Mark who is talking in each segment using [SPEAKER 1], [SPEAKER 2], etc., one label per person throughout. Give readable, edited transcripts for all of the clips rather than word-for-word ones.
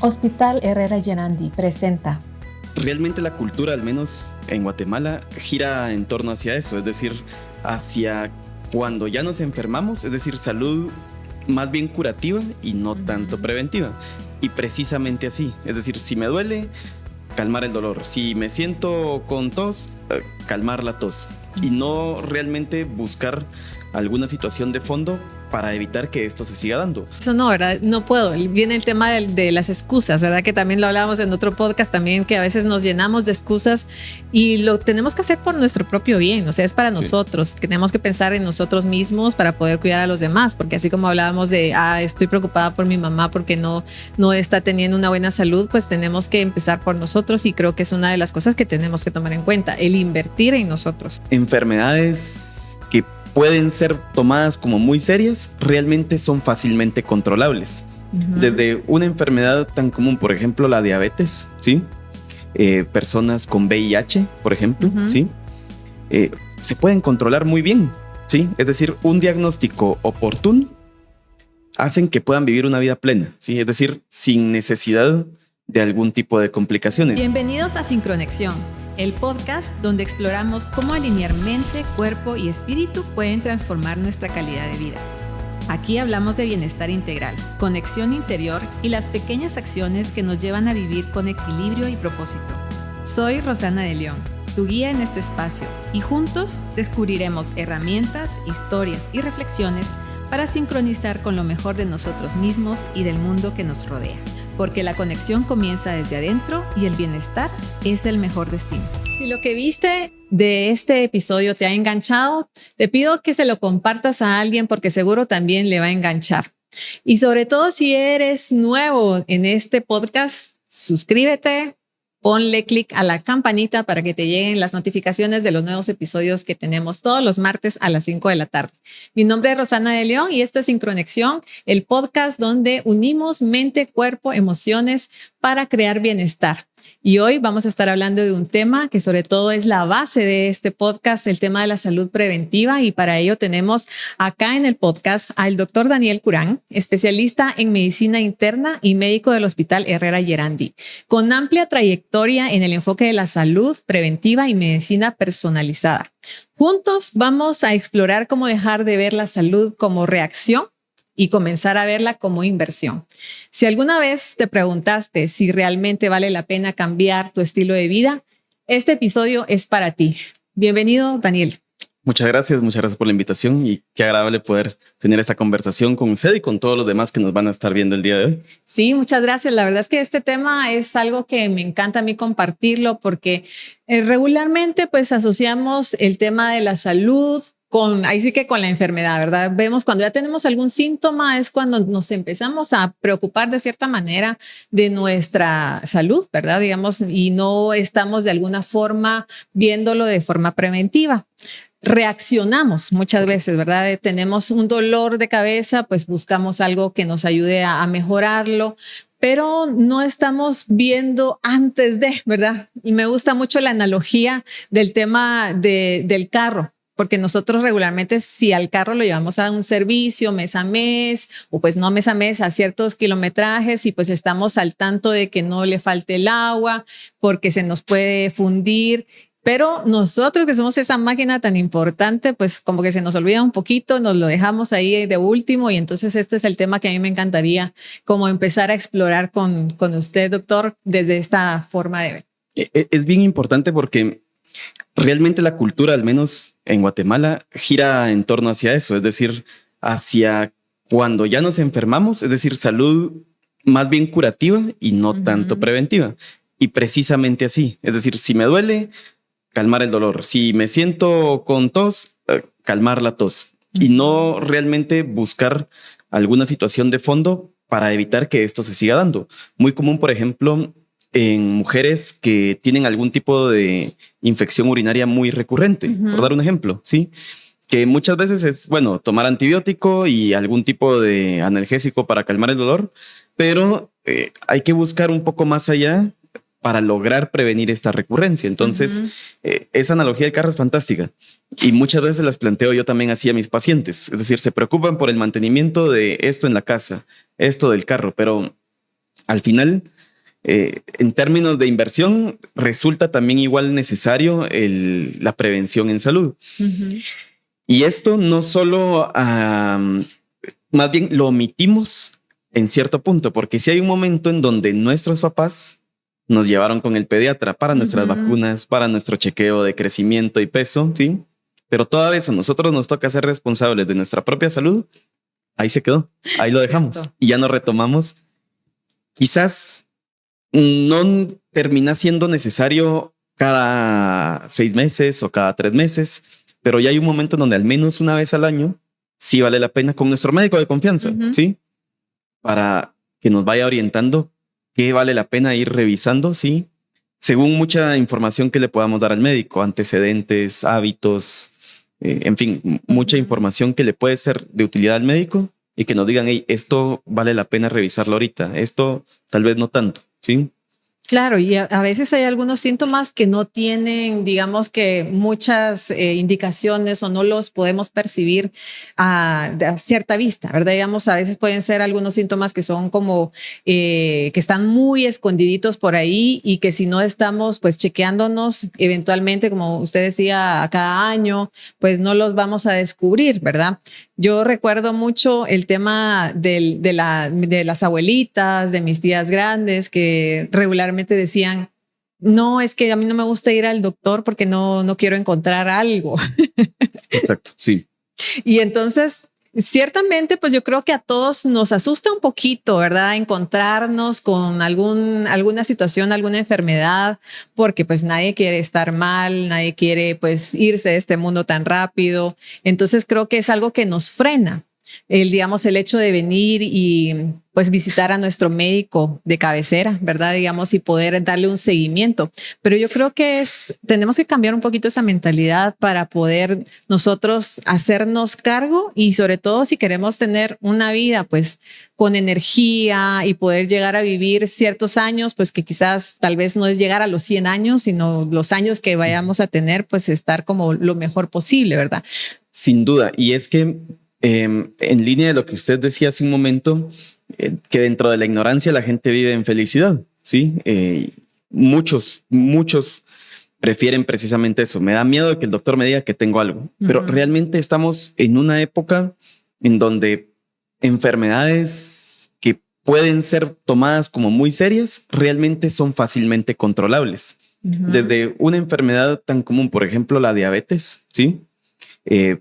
[SPEAKER 1] Hospital Herrera Llenandi presenta.
[SPEAKER 2] Realmente la cultura, al menos en Guatemala, gira en torno hacia eso, es decir, hacia cuando ya nos enfermamos, es decir, salud más bien curativa y no tanto preventiva. Y precisamente así, es decir, si me duele, calmar el dolor. Si me siento con tos, calmar la tos. Y no realmente buscar alguna situación de fondo para evitar que esto se siga dando.
[SPEAKER 1] Eso no, ¿verdad? No puedo. Viene el tema de las excusas, ¿verdad? Que también lo hablábamos en otro podcast también, que a veces nos llenamos de excusas y lo tenemos que hacer por nuestro propio bien. O sea, es para nosotros. Tenemos que pensar en nosotros mismos para poder cuidar a los demás. Porque así como hablábamos de, estoy preocupada por mi mamá porque no está teniendo una buena salud, pues tenemos que empezar por nosotros y creo que es una de las cosas que tenemos que tomar en cuenta, el invertir en nosotros.
[SPEAKER 2] Enfermedades que pueden ser tomadas como muy serias, realmente son fácilmente controlables. Desde una enfermedad tan común, por ejemplo, la diabetes, ¿sí? Personas con VIH, por ejemplo, ¿sí? Se pueden controlar muy bien, ¿sí? Es decir, un diagnóstico oportuno hacen que puedan vivir una vida plena, ¿sí? Es decir, sin necesidad de algún tipo de complicaciones.
[SPEAKER 1] Bienvenidos a Sincronexión, el podcast donde exploramos cómo alinear mente, cuerpo y espíritu pueden transformar nuestra calidad de vida. Aquí hablamos de bienestar integral, conexión interior y las pequeñas acciones que nos llevan a vivir con equilibrio y propósito. Soy Rosana de León, tu guía en este espacio, y juntos descubriremos herramientas, historias y reflexiones para sincronizar con lo mejor de nosotros mismos y del mundo que nos rodea. Porque la conexión comienza desde adentro y el bienestar es el mejor destino. Si lo que viste de este episodio te ha enganchado, te pido que se lo compartas a alguien porque seguro también le va a enganchar. Y sobre todo si eres nuevo en este podcast, suscríbete, ponle clic a la campanita para que te lleguen las notificaciones de los nuevos episodios que tenemos todos los martes a las 5 de la tarde. Mi nombre es Rosana de León y esto es Sincronexión, el podcast donde unimos mente, cuerpo, emociones para crear bienestar. Y hoy vamos a estar hablando de un tema que sobre todo es la base de este podcast, el tema de la salud preventiva, y para ello tenemos acá en el podcast al doctor Daniel Curán, especialista en medicina interna y médico del Hospital Herrera Llenandi, con amplia trayectoria en el enfoque de la salud preventiva y medicina personalizada. Juntos vamos a explorar cómo dejar de ver la salud como reacción y comenzar a verla como inversión. Si alguna vez te preguntaste si realmente vale la pena cambiar tu estilo de vida, este episodio es para ti. Bienvenido, Daniel.
[SPEAKER 2] Muchas gracias por la invitación y qué agradable poder tener esta conversación con usted y con todos los demás que nos van a estar viendo el día de hoy.
[SPEAKER 1] Sí, muchas gracias. La verdad es que este tema es algo que me encanta a mí compartirlo porque regularmente pues asociamos el tema de la salud ahí sí que con la enfermedad, ¿verdad? Vemos cuando ya tenemos algún síntoma es cuando nos empezamos a preocupar de cierta manera de nuestra salud, ¿verdad? Digamos, y no estamos de alguna forma viéndolo de forma preventiva. Reaccionamos muchas veces, ¿verdad? Tenemos un dolor de cabeza, pues buscamos algo que nos ayude a mejorarlo, pero no estamos viendo antes de, ¿verdad? Y me gusta mucho la analogía del tema del carro. Porque nosotros regularmente si al carro lo llevamos a un servicio mes a mes o pues no mes a mes a ciertos kilometrajes y pues estamos al tanto de que no le falte el agua porque se nos puede fundir. Pero nosotros que somos esa máquina tan importante, pues como que se nos olvida un poquito, nos lo dejamos ahí de último y entonces este es el tema que a mí me encantaría como empezar a explorar con usted, doctor, desde esta forma de ver.
[SPEAKER 2] Es bien importante porque realmente la cultura, al menos en Guatemala, gira en torno hacia eso, es decir, hacia cuando ya nos enfermamos, es decir, salud más bien curativa y no tanto preventiva. Y precisamente así, es decir, si me duele, calmar el dolor. Si me siento con tos, calmar la tos. Y no realmente buscar alguna situación de fondo para evitar que esto se siga dando. Muy común, por ejemplo, en mujeres que tienen algún tipo de infección urinaria muy recurrente, por dar un ejemplo, ¿sí? Que muchas veces es, bueno, tomar antibiótico y algún tipo de analgésico para calmar el dolor, pero hay que buscar un poco más allá para lograr prevenir esta recurrencia. Entonces, esa analogía del carro es fantástica y muchas veces las planteo yo también así a mis pacientes. Es decir, se preocupan por el mantenimiento de esto en la casa, esto del carro, pero al final en términos de inversión, resulta también igual necesario la prevención en salud. Y esto no solo, más bien lo omitimos en cierto punto, porque si hay un momento en donde nuestros papás nos llevaron con el pediatra para nuestras vacunas, para nuestro chequeo de crecimiento y peso, ¿sí? Pero toda vez a nosotros nos toca ser responsables de nuestra propia salud. Ahí se quedó, ahí lo dejamos y ya no retomamos. Quizás no termina siendo necesario cada 6 meses o cada 3 meses, pero ya hay un momento en donde al menos una vez al año sí vale la pena con nuestro médico de confianza, ¿sí? Para que nos vaya orientando qué vale la pena ir revisando, ¿sí? Según mucha información que le podamos dar al médico, antecedentes, hábitos, en fin, mucha información que le puede ser de utilidad al médico y que nos digan, hey, esto vale la pena revisarlo ahorita, esto tal vez no tanto, ¿sí?
[SPEAKER 1] Claro, y a veces hay algunos síntomas que no tienen, digamos que muchas indicaciones o no los podemos percibir a cierta vista, ¿verdad? Digamos, a veces pueden ser algunos síntomas que son como que están muy escondiditos por ahí y que si no estamos pues chequeándonos eventualmente, como usted decía, a cada año, pues no los vamos a descubrir, ¿verdad? Yo recuerdo mucho el tema de las abuelitas, de mis tías grandes que regularmente decían, no, es que a mí no me gusta ir al doctor porque no quiero encontrar algo.
[SPEAKER 2] Exacto, sí.
[SPEAKER 1] Y entonces, ciertamente, pues yo creo que a todos nos asusta un poquito, ¿verdad? Encontrarnos con alguna situación, alguna enfermedad, porque pues nadie quiere estar mal, nadie quiere pues irse de este mundo tan rápido. Entonces creo que es algo que nos frena. Digamos, el hecho de venir y pues visitar a nuestro médico de cabecera, ¿verdad? Digamos, y poder darle un seguimiento. Pero yo creo que tenemos que cambiar un poquito esa mentalidad para poder nosotros hacernos cargo y sobre todo si queremos tener una vida pues con energía y poder llegar a vivir ciertos años, pues que quizás tal vez no es llegar a los 100 años, sino los años que vayamos a tener, pues estar como lo mejor posible, ¿verdad?
[SPEAKER 2] Sin duda. Y es que en línea de lo que usted decía hace un momento, que dentro de la ignorancia la gente vive en felicidad, ¿sí? Muchos prefieren precisamente eso. Me da miedo de que el doctor me diga que tengo algo, pero realmente estamos en una época en donde enfermedades que pueden ser tomadas como muy serias realmente son fácilmente controlables. Desde una enfermedad tan común, por ejemplo, la diabetes, ¿sí?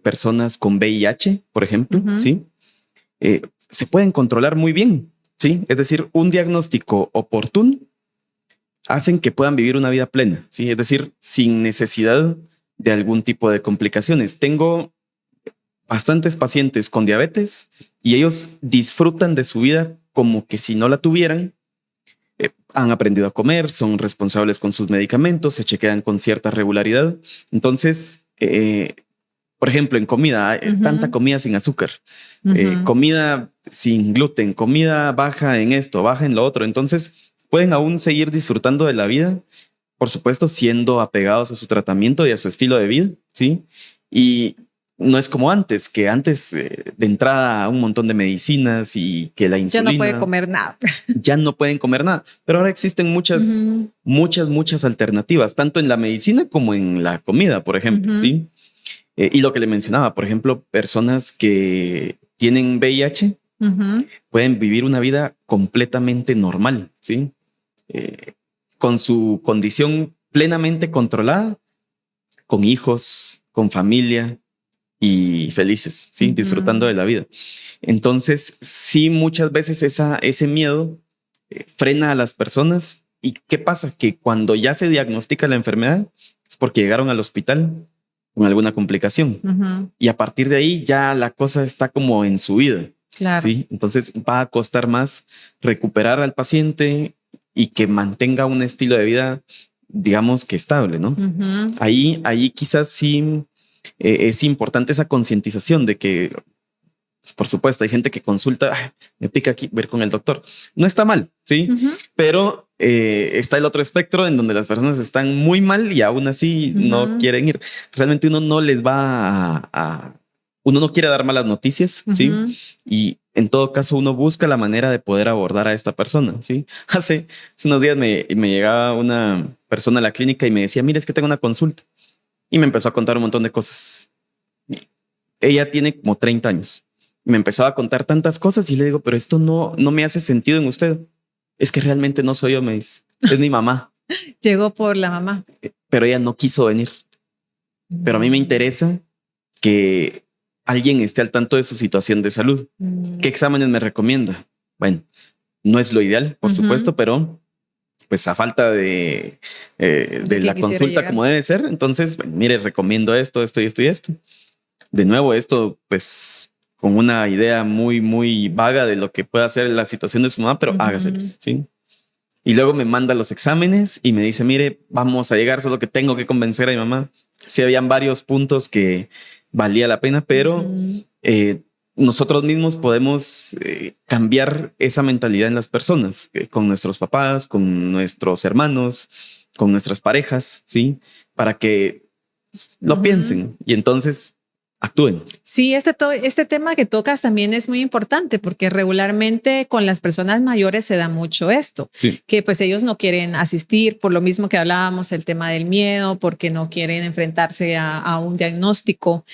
[SPEAKER 2] Personas con VIH, por ejemplo, ¿sí? Se pueden controlar muy bien, ¿sí? Es decir, un diagnóstico oportuno hacen que puedan vivir una vida plena, ¿sí? Es decir, sin necesidad de algún tipo de complicaciones. Tengo bastantes pacientes con diabetes y ellos disfrutan de su vida como que si no la tuvieran. Han aprendido a comer, son responsables con sus medicamentos, se chequean con cierta regularidad. Entonces, por ejemplo, en comida, tanta comida sin azúcar, comida sin gluten, comida baja en esto, baja en lo otro. Entonces, pueden aún seguir disfrutando de la vida, por supuesto, siendo apegados a su tratamiento y a su estilo de vida, ¿sí? Y no es como antes, que antes de entrada un montón de medicinas y que la insulina...
[SPEAKER 1] Ya no puede comer nada.
[SPEAKER 2] Ya no pueden comer nada, pero ahora existen muchas alternativas, tanto en la medicina como en la comida, por ejemplo, ¿sí? Y lo que le mencionaba, por ejemplo, personas que tienen VIH pueden vivir una vida completamente normal, ¿sí? Con su condición plenamente controlada, con hijos, con familia y felices, ¿sí? Disfrutando de la vida. Entonces, sí, muchas veces ese miedo frena a las personas. ¿Y qué pasa? Que cuando ya se diagnostica la enfermedad es porque llegaron al hospital con alguna complicación. Y a partir de ahí ya la cosa está como en su vida.
[SPEAKER 1] Claro.
[SPEAKER 2] ¿Sí? Entonces va a costar más recuperar al paciente y que mantenga un estilo de vida, digamos que estable, ¿no? Ahí quizás sí es importante esa concientización de que, pues, por supuesto, hay gente que consulta, me pica aquí, ver con el doctor. No está mal, ¿sí? Pero está el otro espectro en donde las personas están muy mal y aún así no quieren ir. Realmente uno no les va uno no quiere dar malas noticias, ¿sí? Y en todo caso uno busca la manera de poder abordar a esta persona, ¿sí? Hace unos días me llegaba una persona a la clínica y me decía, mira, es que tengo una consulta. Y me empezó a contar un montón de cosas. Ella tiene como 30 años. Y me empezaba a contar tantas cosas y le digo, pero esto no me hace sentido en usted. Es que realmente no soy yo, me dice. Es mi mamá.
[SPEAKER 1] Llegó por la mamá.
[SPEAKER 2] Pero ella no quiso venir. Pero a mí me interesa que alguien esté al tanto de su situación de salud. ¿Qué exámenes me recomienda? Bueno, no es lo ideal, por supuesto, pero pues a falta de la consulta llegar como debe ser. Entonces, bueno, mire, recomiendo esto, esto y esto y esto. De nuevo, esto pues con una idea muy, muy vaga de lo que pueda ser la situación de su mamá, pero hágaselos, ¿sí? Y luego me manda los exámenes y me dice, mire, vamos a llegar, solo que tengo que convencer a mi mamá. Sí, habían varios puntos que valía la pena, pero nosotros mismos podemos cambiar esa mentalidad en las personas, con nuestros papás, con nuestros hermanos, con nuestras parejas, ¿sí? Para que lo piensen y entonces actúen.
[SPEAKER 1] Sí, este tema que tocas también es muy importante porque regularmente con las personas mayores se da mucho esto, que pues ellos no quieren asistir por lo mismo que hablábamos, el tema del miedo, porque no quieren enfrentarse a un diagnóstico.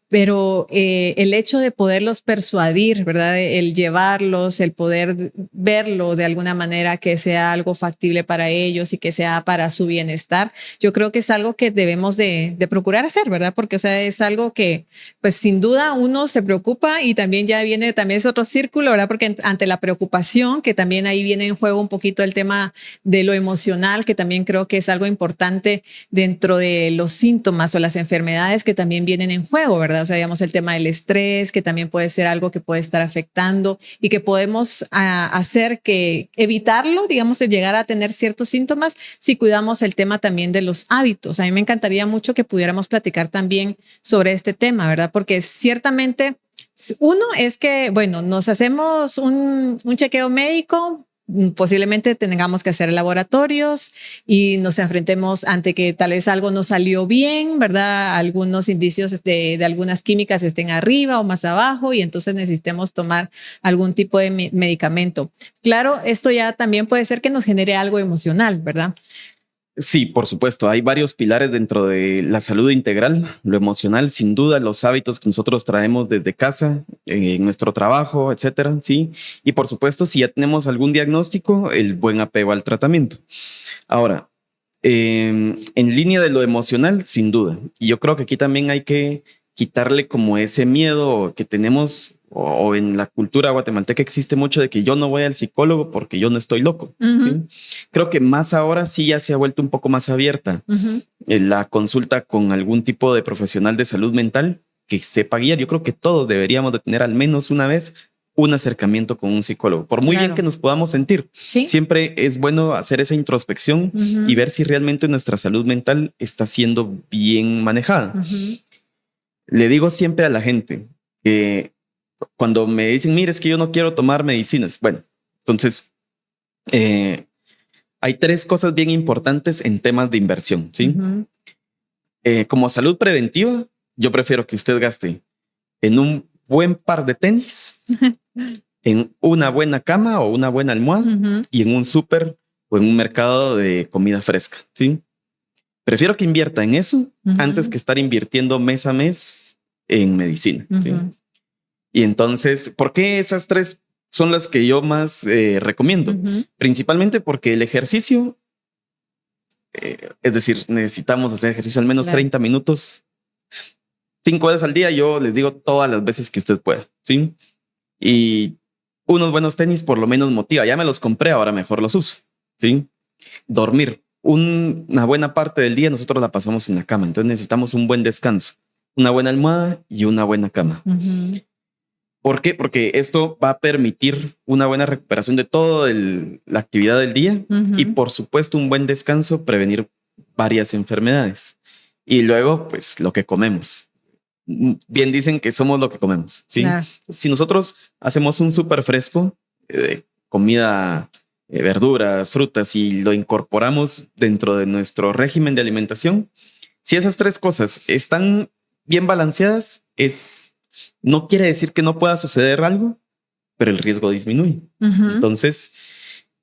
[SPEAKER 1] Pero el hecho de poderlos persuadir, ¿verdad? El llevarlos, el poder verlo de alguna manera que sea algo factible para ellos y que sea para su bienestar, yo creo que es algo que debemos de procurar hacer, ¿verdad? Porque, o sea, es algo que, pues, sin duda uno se preocupa y también también es otro círculo, ¿verdad? Porque ante la preocupación, que también ahí viene en juego un poquito el tema de lo emocional, que también creo que es algo importante dentro de los síntomas o las enfermedades que también vienen en juego, ¿verdad? O sea, digamos, el tema del estrés, que también puede ser algo que puede estar afectando y que podemos hacer que evitarlo, digamos, el llegar a tener ciertos síntomas si cuidamos el tema también de los hábitos. A mí me encantaría mucho que pudiéramos platicar también sobre este tema, ¿verdad? Porque ciertamente uno es que, bueno, nos hacemos un chequeo médico, posiblemente tengamos que hacer laboratorios y nos enfrentemos ante que tal vez algo no salió bien, ¿verdad? Algunos indicios de algunas químicas estén arriba o más abajo y entonces necesitemos tomar algún tipo de medicamento. Claro, esto ya también puede ser que nos genere algo emocional, ¿verdad?
[SPEAKER 2] Sí, por supuesto. Hay varios pilares dentro de la salud integral, lo emocional, sin duda, los hábitos que nosotros traemos desde casa, en nuestro trabajo, etcétera. Sí. Y por supuesto, si ya tenemos algún diagnóstico, el buen apego al tratamiento. Ahora, en línea de lo emocional, sin duda. Y yo creo que aquí también hay que quitarle como ese miedo que tenemos o en la cultura guatemalteca existe mucho de que yo no voy al psicólogo porque yo no estoy loco. ¿Sí? Creo que más ahora sí ya se ha vuelto un poco más abierta la consulta con algún tipo de profesional de salud mental que sepa guiar. Yo creo que todos deberíamos de tener al menos una vez un acercamiento con un psicólogo, por muy bien que nos podamos sentir. ¿Sí? Siempre es bueno hacer esa introspección y ver si realmente nuestra salud mental está siendo bien manejada. Le digo siempre a la gente que cuando me dicen, mire, es que yo no quiero tomar medicinas. Bueno, entonces hay tres cosas bien importantes en temas de inversión. ¿Sí? Como salud preventiva, yo prefiero que usted gaste en un buen par de tenis, en una buena cama o una buena almohada y en un súper o en un mercado de comida fresca. ¿Sí? Prefiero que invierta en eso antes que estar invirtiendo mes a mes en medicina. ¿Sí? Y entonces, ¿por qué esas tres son las que yo más recomiendo? Principalmente porque el ejercicio, es decir, necesitamos hacer ejercicio al menos 30 minutos, 5 veces al día. Yo les digo todas las veces que usted pueda, ¿sí? Y unos buenos tenis por lo menos motiva. Ya me los compré, ahora mejor los uso, ¿sí? Dormir. Una buena parte del día nosotros la pasamos en la cama, entonces necesitamos un buen descanso, una buena almohada y una buena cama. ¿Por qué? Porque esto va a permitir una buena recuperación de toda la actividad del día y, por supuesto, un buen descanso, prevenir varias enfermedades. Y luego, pues, lo que comemos. Bien dicen que somos lo que comemos, ¿sí? Claro. Si nosotros hacemos un súper fresco de comida, verduras, frutas y lo incorporamos dentro de nuestro régimen de alimentación, si esas tres cosas están bien balanceadas, no quiere decir que no pueda suceder algo, pero el riesgo disminuye. Entonces,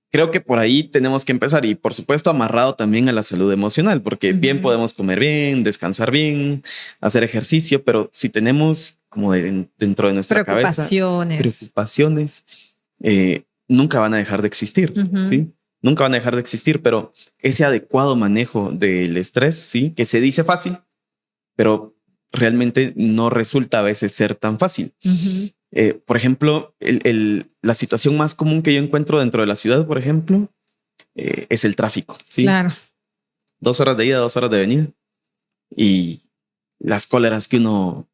[SPEAKER 2] creo que por ahí tenemos que empezar y por supuesto amarrado también a la salud emocional, porque bien podemos comer bien, descansar bien, hacer ejercicio, pero si tenemos como dentro de nuestra cabeza preocupaciones, nunca van a dejar de existir, ¿sí? Nunca van a dejar de existir, pero ese adecuado manejo del estrés, ¿sí? Que se dice fácil, pero realmente no resulta a veces ser tan fácil. Por ejemplo, la situación más común que yo encuentro dentro de la ciudad, por ejemplo, es el tráfico, ¿sí?
[SPEAKER 1] Claro.
[SPEAKER 2] 2 horas de ida, 2 horas de venida y las cóleras que uno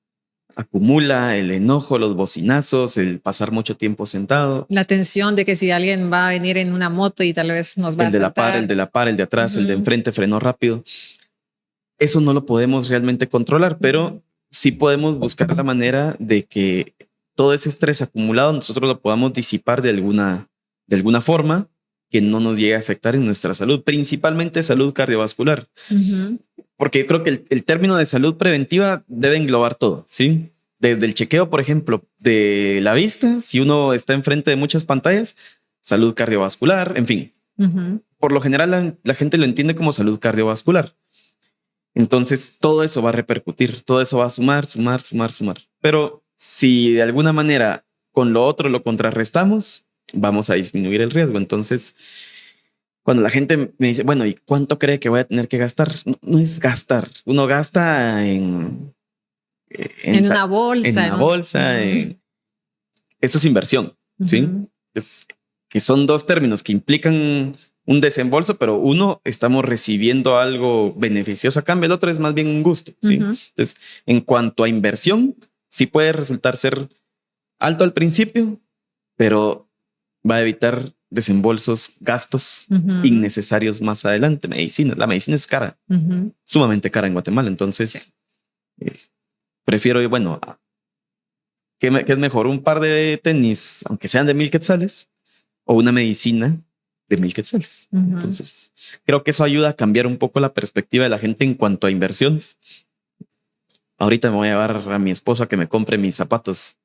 [SPEAKER 2] acumula, el enojo, los bocinazos, el pasar mucho tiempo sentado.
[SPEAKER 1] La tensión de que si alguien va a venir en una moto y tal vez nos va a saltar.
[SPEAKER 2] El de la par, el de atrás, el de enfrente frenó rápido. Eso no lo podemos realmente controlar, pero sí podemos buscar la manera de que todo ese estrés acumulado nosotros lo podamos disipar de alguna forma que no nos llegue a afectar en nuestra salud, principalmente salud cardiovascular. Porque yo creo que el término de salud preventiva debe englobar todo, ¿sí? Desde el chequeo, por ejemplo, de la vista, si uno está enfrente de muchas pantallas, salud cardiovascular, en fin. Por lo general la gente lo entiende como salud cardiovascular. Entonces todo eso va a repercutir, todo eso va a sumar. Pero si de alguna manera con lo otro lo contrarrestamos, vamos a disminuir el riesgo. Entonces, cuando la gente me dice, bueno, ¿y cuánto cree que voy a tener que gastar? No es gastar. Uno gasta en
[SPEAKER 1] una bolsa.
[SPEAKER 2] En una bolsa. Eso es inversión, ¿sí? Que son dos términos que implican un desembolso, pero uno estamos recibiendo algo beneficioso a cambio, el otro es más bien un gusto, ¿sí? Entonces, en cuanto a inversión, sí puede resultar ser alto al principio, pero va a evitar desembolsos, gastos innecesarios más adelante. La medicina es cara, sumamente cara en Guatemala. Entonces, prefiero, bueno, ¿qué es mejor? ¿Un par de tenis, aunque sean de 1,000 quetzales, o una medicina de 1,000 quetzales? Entonces, creo que eso ayuda a cambiar un poco la perspectiva de la gente en cuanto a inversiones. Ahorita me voy a llevar a mi esposo a que me compre mis zapatos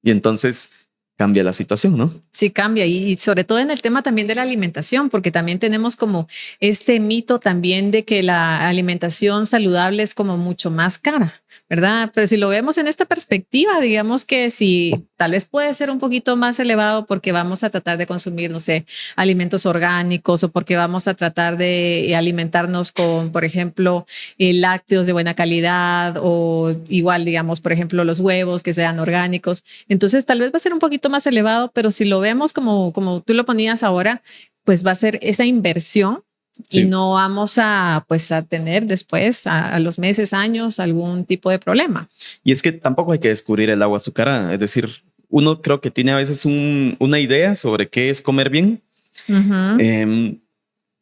[SPEAKER 2] y entonces cambia la situación, ¿no?
[SPEAKER 1] Sí, cambia y sobre todo en el tema también de la alimentación, porque también tenemos como este mito también de que la alimentación saludable es como mucho más cara, ¿verdad? Pero si lo vemos en esta perspectiva, digamos que sí, tal vez puede ser un poquito más elevado porque vamos a tratar de consumir, no sé, alimentos orgánicos o porque vamos a tratar de alimentarnos con, por ejemplo, lácteos de buena calidad o igual, digamos, por ejemplo, los huevos que sean orgánicos. Entonces, tal vez va a ser un poquito más elevado, pero si lo vemos como tú lo ponías ahora, pues va a ser esa inversión. Sí. Y no vamos a tener después, a los meses, años, algún tipo de problema.
[SPEAKER 2] Y es que tampoco hay que descubrir el agua azucarada. Es decir, uno creo que tiene a veces una idea sobre qué es comer bien.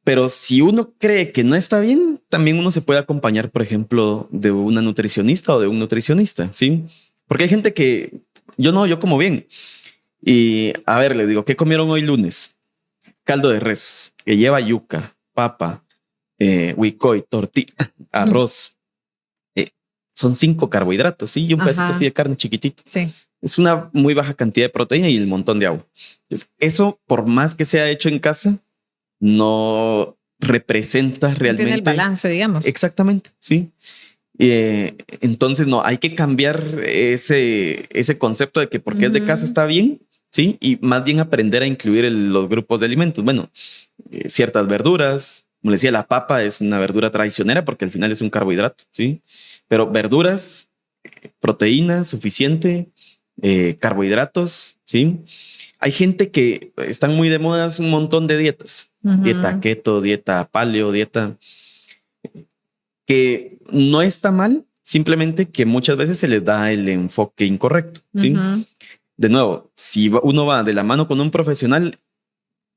[SPEAKER 2] Pero si uno cree que no está bien, también uno se puede acompañar, por ejemplo, de una nutricionista o de un nutricionista, ¿sí? Porque hay gente que yo como bien. Y a ver, le digo, ¿qué comieron hoy lunes? Caldo de res, que lleva yuca, papa, huicoy, tortilla, arroz. Son 5 carbohidratos, ¿sí? Y un pedacito así de carne chiquitito.
[SPEAKER 1] Sí.
[SPEAKER 2] Es una muy baja cantidad de proteína y el montón de agua. Entonces, eso, por más que sea hecho en casa, no representa realmente...
[SPEAKER 1] Tiene el balance, digamos.
[SPEAKER 2] Exactamente, sí. Entonces, no, hay que cambiar ese concepto de que porque es de casa está bien, ¿sí? Y más bien aprender a incluir los grupos de alimentos. Bueno, ciertas verduras, como les decía, la papa es una verdura traicionera porque al final es un carbohidrato, ¿sí? Pero verduras, proteína suficiente, carbohidratos, ¿sí? Hay gente que están muy de moda un montón de dietas. Dieta keto, dieta paleo, dieta... que no está mal, simplemente que muchas veces se les da el enfoque incorrecto, ¿sí? De nuevo, si uno va de la mano con un profesional,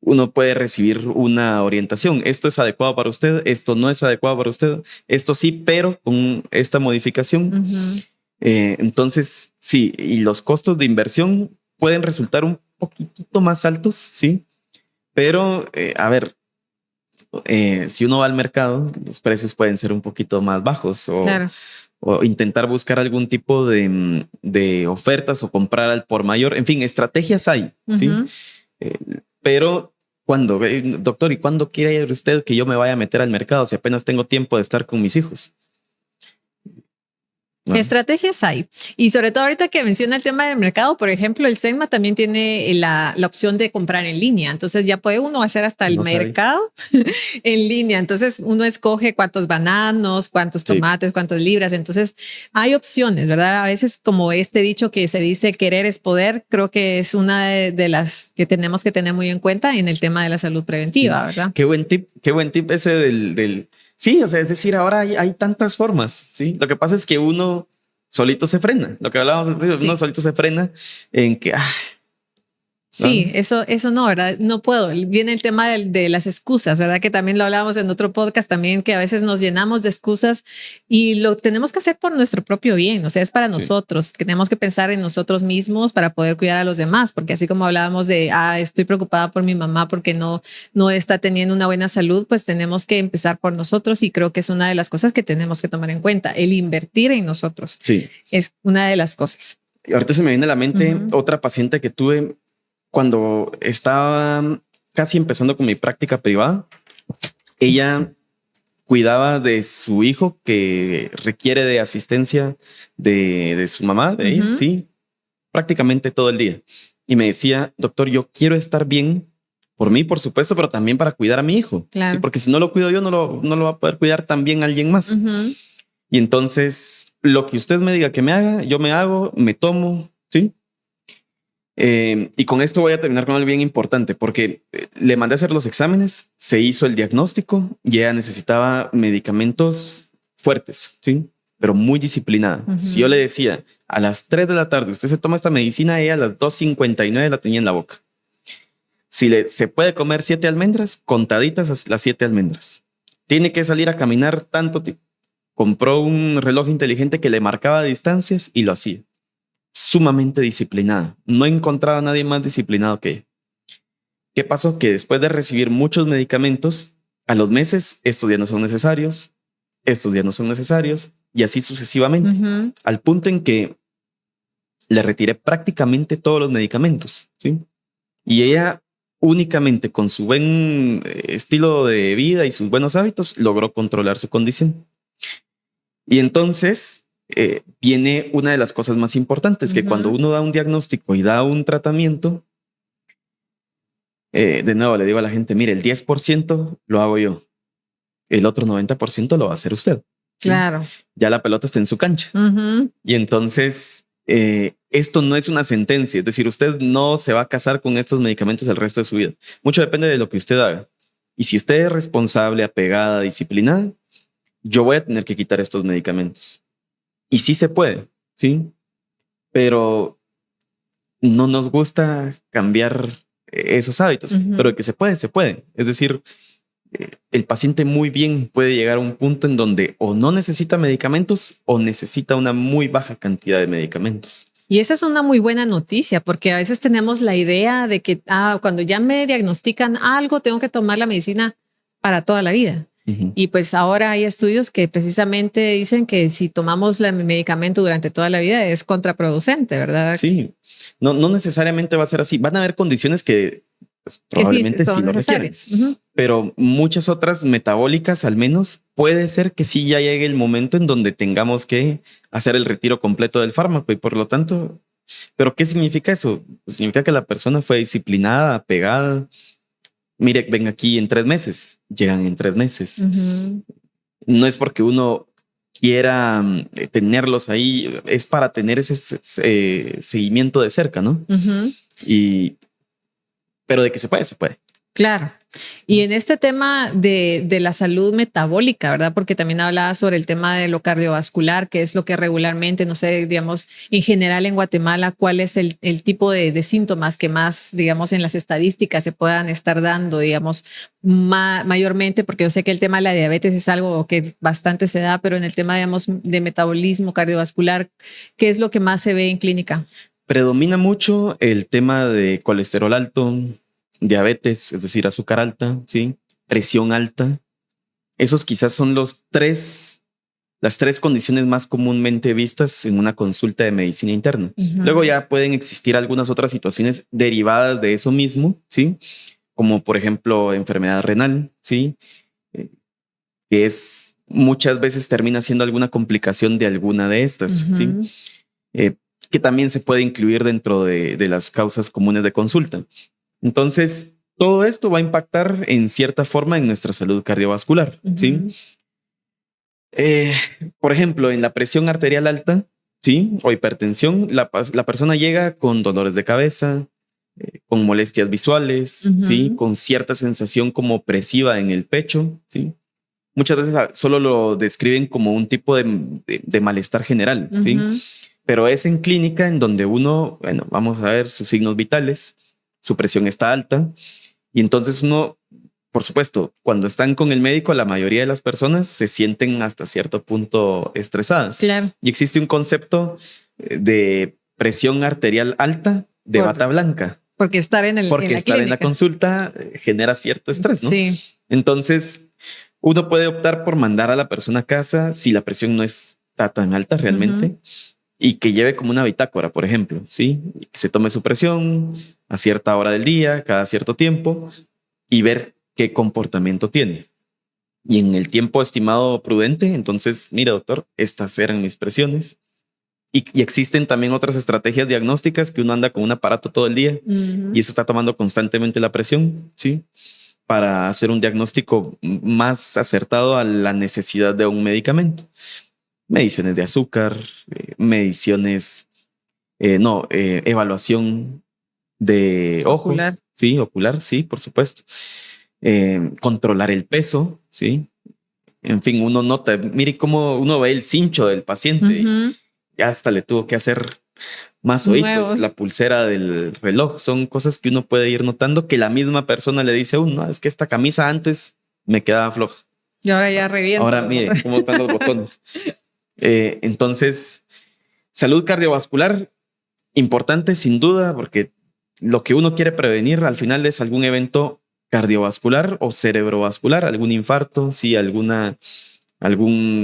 [SPEAKER 2] uno puede recibir una orientación. Esto es adecuado para usted, esto no es adecuado para usted, esto sí, pero con esta modificación. Entonces, sí, y los costos de inversión pueden resultar un poquitito más altos, ¿sí? Pero, a ver, si uno va al mercado, los precios pueden ser un poquito más bajos o, claro. o intentar buscar algún tipo de ofertas o comprar al por mayor. En fin, estrategias hay, ¿sí? Pero cuando, doctor, ¿y cuándo quiere usted que yo me vaya a meter al mercado si apenas tengo tiempo de estar con mis hijos?
[SPEAKER 1] Bueno. Estrategias hay. Y sobre todo ahorita que menciona el tema del mercado, por ejemplo, el SEGMA también tiene la opción de comprar en línea. Entonces ya puede uno hacer hasta el mercado en línea. Entonces uno escoge cuántos bananos, cuántos tomates, cuántas libras. Entonces hay opciones, ¿verdad? A veces como este dicho que se dice querer es poder, creo que es una de las que tenemos que tener muy en cuenta en el tema de la salud preventiva, ¿verdad?
[SPEAKER 2] Qué buen tip ese del sí, o sea, es decir, ahora hay tantas formas, ¿sí? Lo que pasa es que uno solito se frena. Lo que hablábamos, uno solito se frena en que...
[SPEAKER 1] Sí, eso no, ¿verdad? No puedo. Viene el tema de las excusas, ¿verdad? Que también lo hablábamos en otro podcast también, que a veces nos llenamos de excusas y lo tenemos que hacer por nuestro propio bien. O sea, es para nosotros. Tenemos que pensar en nosotros mismos para poder cuidar a los demás, porque así como hablábamos de, estoy preocupada por mi mamá porque no está teniendo una buena salud, pues tenemos que empezar por nosotros y creo que es una de las cosas que tenemos que tomar en cuenta. El invertir en nosotros es una de las cosas.
[SPEAKER 2] Y ahorita se me viene a la mente otra paciente que tuve cuando estaba casi empezando con mi práctica privada. Ella cuidaba de su hijo que requiere de asistencia de su mamá, de ella, sí, prácticamente todo el día. Y me decía, doctor, yo quiero estar bien por mí, por supuesto, pero también para cuidar a mi hijo. Claro. ¿Sí? Porque si no lo cuido yo, no lo va a poder cuidar también alguien más. Y entonces, lo que usted me diga que me haga, yo me hago, me tomo, ¿sí? Y con esto voy a terminar con algo bien importante, porque le mandé a hacer los exámenes, se hizo el diagnóstico y ella necesitaba medicamentos fuertes, ¿sí? Pero muy disciplinada. Si yo le decía a las 3 de la tarde, usted se toma esta medicina, ella a las 2:59 la tenía en la boca. Si se puede comer 7 almendras, contaditas las 7 almendras. Tiene que salir a caminar tanto tiempo. Compró un reloj inteligente que le marcaba distancias y lo hacía. Sumamente disciplinada. No encontraba a nadie más disciplinado que ella. ¿Qué pasó? Que después de recibir muchos medicamentos, a los meses, estos ya no son necesarios, estos ya no son necesarios, y así sucesivamente, al punto en que le retiré prácticamente todos los medicamentos, ¿sí? Y ella únicamente con su buen estilo de vida y sus buenos hábitos logró controlar su condición. Y entonces viene una de las cosas más importantes, que cuando uno da un diagnóstico y da un tratamiento, de nuevo le digo a la gente, mire, el 10% lo hago yo, el otro 90% lo va a hacer usted. ¿Sí?
[SPEAKER 1] Claro.
[SPEAKER 2] Ya la pelota está en su cancha. Y entonces esto no es una sentencia, es decir, usted no se va a casar con estos medicamentos el resto de su vida. Mucho depende de lo que usted haga. Y si usted es responsable, apegada, disciplinada, yo voy a tener que quitar estos medicamentos. Y sí se puede, ¿sí? Pero no nos gusta cambiar esos hábitos, pero que se puede, se puede. Es decir, el paciente muy bien puede llegar a un punto en donde o no necesita medicamentos o necesita una muy baja cantidad de medicamentos.
[SPEAKER 1] Y esa es una muy buena noticia, porque a veces tenemos la idea de que cuando ya me diagnostican algo, tengo que tomar la medicina para toda la vida. Y pues ahora hay estudios que precisamente dicen que si tomamos el medicamento durante toda la vida es contraproducente, ¿verdad?
[SPEAKER 2] Sí, no necesariamente va a ser así. Van a haber condiciones que pues, probablemente sí lo requieren. Pero muchas otras metabólicas al menos puede ser que sí ya llegue el momento en donde tengamos que hacer el retiro completo del fármaco y por lo tanto, ¿pero qué significa eso? Significa que la persona fue disciplinada, apegada. Mire, ven aquí en 3 meses, llegan en 3 meses. No es porque uno quiera tenerlos ahí, es para tener ese seguimiento de cerca, ¿no? Pero de que se puede, se puede.
[SPEAKER 1] Claro. Y en este tema de la salud metabólica, ¿verdad? Porque también hablaba sobre el tema de lo cardiovascular, que es lo que regularmente, no sé, digamos, en general en Guatemala, ¿cuál es el tipo de síntomas que más, digamos, en las estadísticas se puedan estar dando, digamos, mayormente? Porque yo sé que el tema de la diabetes es algo que bastante se da, pero en el tema, digamos, de metabolismo cardiovascular, ¿qué es lo que más se ve en clínica?
[SPEAKER 2] Predomina mucho el tema de colesterol alto, diabetes, es decir, azúcar alta, ¿sí? Presión alta. Esos quizás son los 3 las 3 condiciones más comúnmente vistas en una consulta de medicina interna. Luego ya pueden existir algunas otras situaciones derivadas de eso mismo, ¿sí? Como por ejemplo enfermedad renal, ¿sí? Que es muchas veces termina siendo alguna complicación de alguna de estas, ¿sí? Que también se puede incluir dentro de las causas comunes de consulta. Entonces, todo esto va a impactar en cierta forma en nuestra salud cardiovascular, ¿sí? Por ejemplo, en la presión arterial alta, ¿sí? O hipertensión, la persona llega con dolores de cabeza, con molestias visuales, ¿sí? Con cierta sensación como opresiva en el pecho, ¿sí? Muchas veces solo lo describen como un tipo de malestar general, ¿sí? Pero es en clínica en donde uno, bueno, vamos a ver sus signos vitales, su presión está alta, y entonces uno, por supuesto, cuando están con el médico, la mayoría de las personas se sienten hasta cierto punto estresadas.
[SPEAKER 1] Claro.
[SPEAKER 2] Y existe un concepto de presión arterial alta de bata blanca.
[SPEAKER 1] Porque estar en
[SPEAKER 2] la consulta genera cierto estrés, ¿no?
[SPEAKER 1] Sí.
[SPEAKER 2] Entonces, uno puede optar por mandar a la persona a casa si la presión no está tan alta realmente y que lleve como una bitácora, por ejemplo, ¿sí? Que se tome su presión a cierta hora del día, cada cierto tiempo y ver qué comportamiento tiene. Y en el tiempo estimado prudente, entonces, mira, doctor, estas eran mis presiones. Y existen también otras estrategias diagnósticas que uno anda con un aparato todo el día y eso está tomando constantemente la presión, ¿sí? Para hacer un diagnóstico más acertado a la necesidad de un medicamento. Mediciones de azúcar, evaluación de
[SPEAKER 1] Ocular.
[SPEAKER 2] ojos, sí, ocular, sí, por supuesto. Controlar el peso, sí. En fin, uno nota, mire cómo uno ve el cincho del paciente y hasta le tuvo que hacer más oídos, nuevos. La pulsera del reloj, son cosas que uno puede ir notando que la misma persona le dice a uno, no, es que esta camisa antes me quedaba floja.
[SPEAKER 1] Y ahora ya revienta.
[SPEAKER 2] Ahora mire cómo están los botones. Entonces, salud cardiovascular, importante sin duda, porque lo que uno quiere prevenir al final es algún evento cardiovascular o cerebrovascular, algún infarto, sí, algún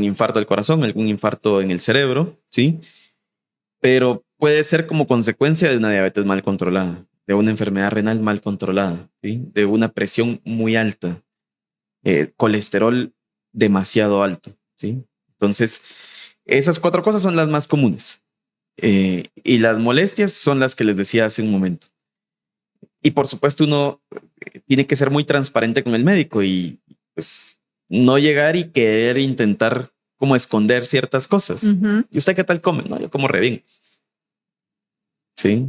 [SPEAKER 2] infarto del corazón, algún infarto en el cerebro, sí. Pero puede ser como consecuencia de una diabetes mal controlada, de una enfermedad renal mal controlada, ¿sí? De una presión muy alta, colesterol demasiado alto, ¿sí? Entonces, esas 4 cosas son las más comunes. Y las molestias son las que les decía hace un momento. Y por supuesto, uno tiene que ser muy transparente con el médico y pues no llegar y querer intentar como esconder ciertas cosas. ¿Y usted qué tal come? No, yo como re bien. Sí.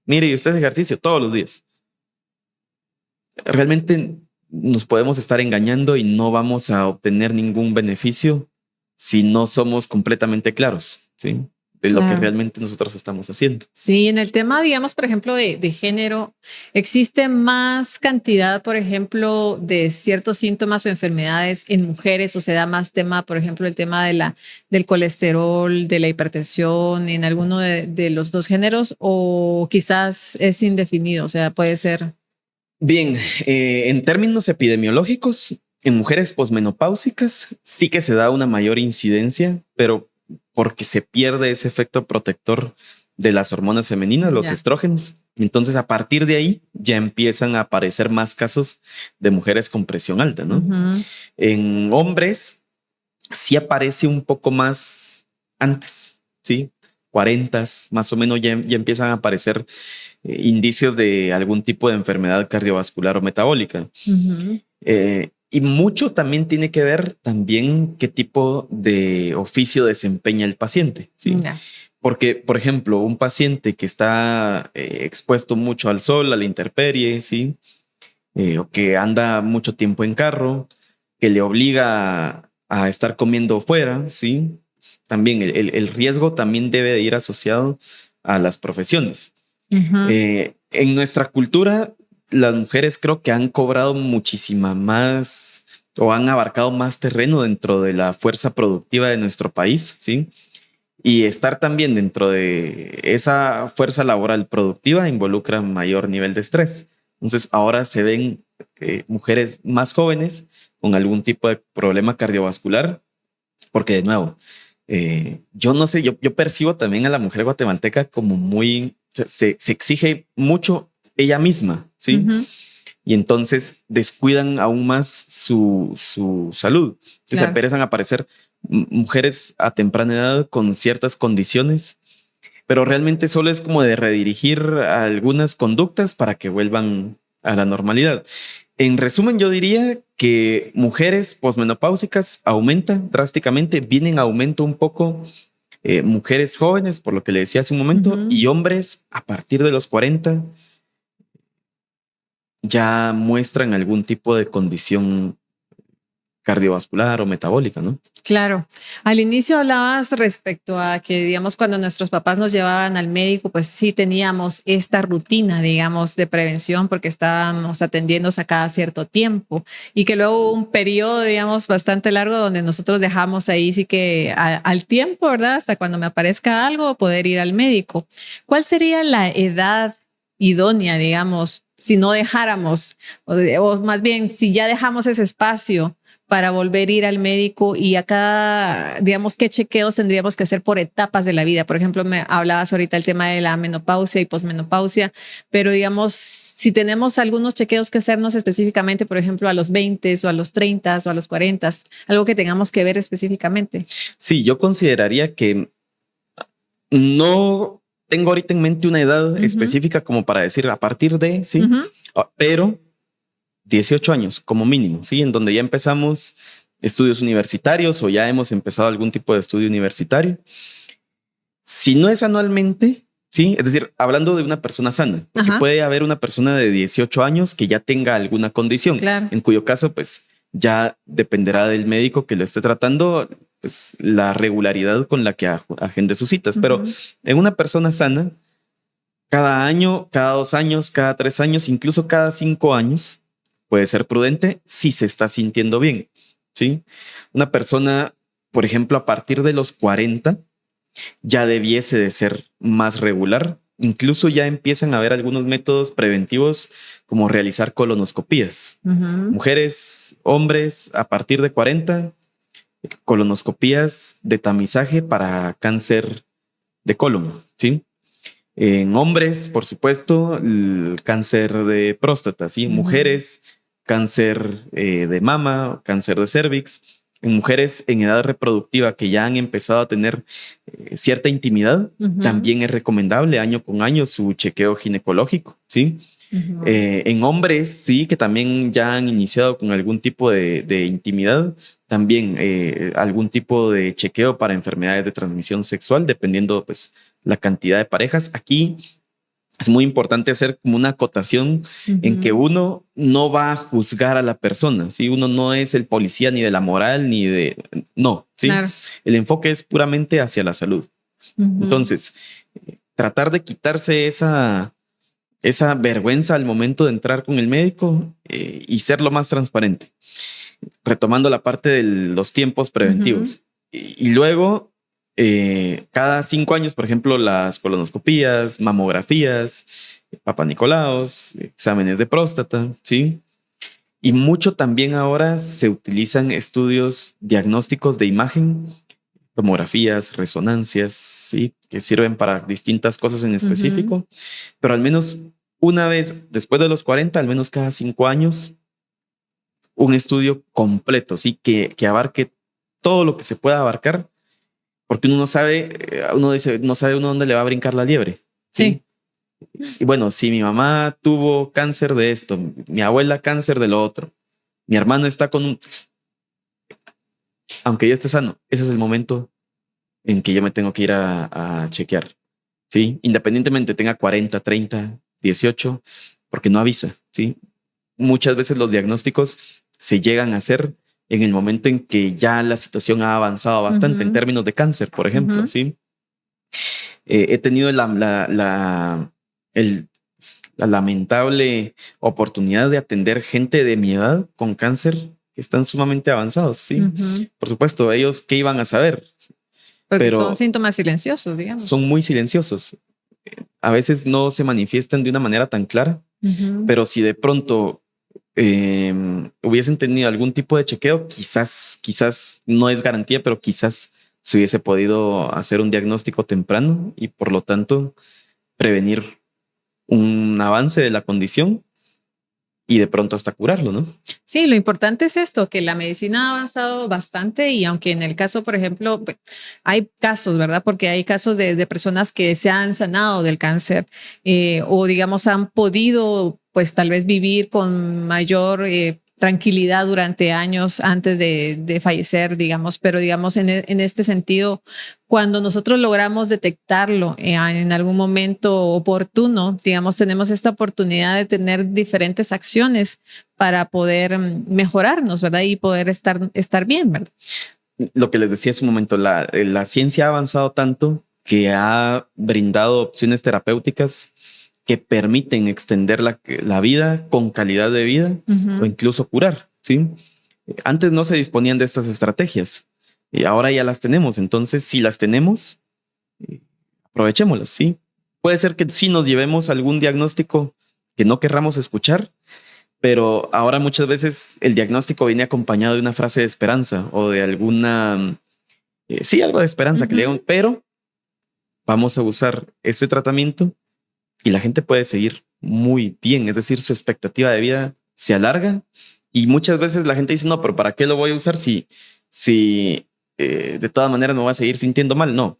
[SPEAKER 2] Mire, y usted hace ejercicio todos los días. Realmente nos podemos estar engañando y no vamos a obtener ningún beneficio si no somos completamente claros, ¿sí? De lo que realmente nosotros estamos haciendo.
[SPEAKER 1] Sí, en el tema, digamos, por ejemplo, de género, ¿existe más cantidad, por ejemplo, de ciertos síntomas o enfermedades en mujeres? ¿O se da más tema, por ejemplo, el tema del colesterol, de la hipertensión, en alguno de los 2 géneros? ¿O quizás es indefinido? O sea, puede ser...
[SPEAKER 2] Bien, en términos epidemiológicos, en mujeres posmenopáusicas sí que se da una mayor incidencia, pero porque se pierde ese efecto protector de las hormonas femeninas, los estrógenos. Entonces, a partir de ahí ya empiezan a aparecer más casos de mujeres con presión alta, ¿no? En hombres sí aparece un poco más antes, ¿sí? 40 más o menos ya empiezan a aparecer indicios de algún tipo de enfermedad cardiovascular o metabólica. Y mucho también tiene que ver también qué tipo de oficio desempeña el paciente, ¿sí? Porque, por ejemplo, un paciente que está expuesto mucho al sol, a la intemperie, ¿sí? O que anda mucho tiempo en carro, que le obliga a estar comiendo fuera, ¿sí? También el riesgo también debe de ir asociado a las profesiones. En nuestra cultura, las mujeres creo que han cobrado muchísima más o han abarcado más terreno dentro de la fuerza productiva de nuestro país, ¿sí? Y estar también dentro de esa fuerza laboral productiva involucra mayor nivel de estrés. Entonces ahora se ven mujeres más jóvenes con algún tipo de problema cardiovascular porque de nuevo, yo no sé, yo percibo también a la mujer guatemalteca como muy, se exige mucho ella misma, ¿sí?
[SPEAKER 1] Ujú.
[SPEAKER 2] Y entonces descuidan aún más su salud. Entonces
[SPEAKER 1] Claro.
[SPEAKER 2] empiezan a aparecer mujeres a temprana edad con ciertas condiciones, pero realmente solo es como de redirigir algunas conductas para que vuelvan a la normalidad. En resumen, yo diría que mujeres posmenopáusicas aumentan drásticamente, vienen a aumento un poco mujeres jóvenes, por lo que le decía hace un momento,
[SPEAKER 1] Ujú.
[SPEAKER 2] y hombres a partir de los 40 ya muestran algún tipo de condición cardiovascular o metabólica, ¿no?
[SPEAKER 1] Claro. Al inicio hablabas respecto a que, digamos, cuando nuestros papás nos llevaban al médico, pues sí teníamos esta rutina, digamos, de prevención porque estábamos atendiéndose a cada cierto tiempo y que luego hubo un periodo, digamos, bastante largo donde nosotros dejamos ahí sí que al tiempo, ¿verdad? Hasta cuando me aparezca algo, poder ir al médico. ¿Cuál sería la edad idónea, digamos, si no dejáramos, o más bien si ya dejamos ese espacio para volver a ir al médico y acá, digamos, qué chequeos tendríamos que hacer por etapas de la vida? Por ejemplo, me hablabas ahorita el tema de la menopausia y posmenopausia, pero digamos, si tenemos algunos chequeos que hacernos específicamente, por ejemplo, a los 20 o a los 30 o a los 40, algo que tengamos que ver específicamente.
[SPEAKER 2] Sí, yo consideraría que no tengo ahorita en mente una edad específica como para decir a partir de, sí, pero 18 años como mínimo, ¿sí? En donde ya empezamos estudios universitarios o ya hemos empezado algún tipo de estudio universitario. Si no es anualmente, ¿sí? Es decir, hablando de una persona sana, porque puede haber una persona de 18 años que ya tenga alguna condición,
[SPEAKER 1] claro,
[SPEAKER 2] en cuyo caso, pues ya dependerá del médico que lo esté tratando, pues la regularidad con la que agende sus citas. Pero en una persona sana, cada año, cada 2 años, cada 3 años, incluso cada 5 años, puede ser prudente si se está sintiendo bien, ¿sí? Una persona, por ejemplo, a partir de los 40, ya debiese de ser más regular. Incluso ya empiezan a haber algunos métodos preventivos como realizar colonoscopías. Mujeres, hombres, a partir de 40, colonoscopías de tamizaje para cáncer de colon, ¿sí? En hombres, por supuesto, el cáncer de próstata, ¿sí? En mujeres, cáncer de mama, cáncer de cervix. En mujeres en edad reproductiva que ya han empezado a tener cierta intimidad, también es recomendable año con año su chequeo ginecológico, ¿sí? En hombres, sí, que también ya han iniciado con algún tipo de intimidad, también algún tipo de chequeo para enfermedades de transmisión sexual, dependiendo pues la cantidad de parejas. Aquí es muy importante hacer como una acotación en que uno no va a juzgar a la persona, ¿sí? Uno no es el policía ni de la moral ni de... No, ¿sí? Claro. El enfoque es puramente hacia la salud. Entonces, tratar de quitarse esa vergüenza al momento de entrar con el médico y ser lo más transparente. Retomando la parte de los tiempos preventivos. Y luego, cada 5 años, por ejemplo, las colonoscopías, mamografías, papanicolaos, exámenes de próstata, ¿sí? Y mucho también ahora se utilizan estudios diagnósticos de imagen, tomografías, resonancias, ¿sí? Que sirven para distintas cosas en específico, pero al menos una vez después de los 40, al menos cada 5 años, un estudio completo, ¿sí? Que abarque todo lo que se pueda abarcar, porque uno no sabe, no sabe uno dónde le va a brincar la liebre. Sí. Y bueno, si mi mamá tuvo cáncer de esto, mi abuela cáncer de lo otro, mi hermano está con un... Aunque ya esté sano, ese es el momento en que yo me tengo que ir a chequear, ¿sí? Independientemente tenga 40, 30, 18, porque no avisa, ¿sí? Muchas veces los diagnósticos se llegan a hacer en el momento en que ya la situación ha avanzado bastante en términos de cáncer, por ejemplo, ¿sí? He tenido la lamentable oportunidad de atender gente de mi edad con cáncer que están sumamente avanzados, ¿sí? Por supuesto, ellos qué iban a saber.
[SPEAKER 1] Porque pero son síntomas silenciosos, digamos.
[SPEAKER 2] Son muy silenciosos. A veces no se manifiestan de una manera tan clara, pero si de pronto hubiesen tenido algún tipo de chequeo, quizás no es garantía, pero quizás se hubiese podido hacer un diagnóstico temprano y por lo tanto prevenir un avance de la condición y de pronto hasta curarlo, ¿no?
[SPEAKER 1] Sí, lo importante es esto, que la medicina ha avanzado bastante y aunque en el caso, por ejemplo, hay casos, ¿verdad? Porque hay casos de personas que se han sanado del cáncer o digamos han podido pues tal vez vivir con mayor tranquilidad durante años antes de fallecer, digamos, pero digamos en este sentido, cuando nosotros logramos detectarlo en algún momento oportuno, digamos, tenemos esta oportunidad de tener diferentes acciones para poder mejorarnos, ¿verdad? Y poder estar bien, ¿verdad?
[SPEAKER 2] Lo que les decía hace un momento, la ciencia ha avanzado tanto que ha brindado opciones terapéuticas que permiten extender la vida con calidad de vida o incluso curar, ¿sí? Antes no se disponían de estas estrategias y ahora ya las tenemos. Entonces, si las tenemos, aprovechémoslas, ¿sí? Puede ser que sí nos llevemos algún diagnóstico que no querramos escuchar, pero ahora muchas veces el diagnóstico viene acompañado de una frase de esperanza o de alguna, sí, algo de esperanza que le digan, pero vamos a usar este tratamiento y la gente puede seguir muy bien, es decir, su expectativa de vida se alarga y muchas veces la gente dice, no, pero ¿para qué lo voy a usar si de todas maneras me voy a seguir sintiendo mal? No,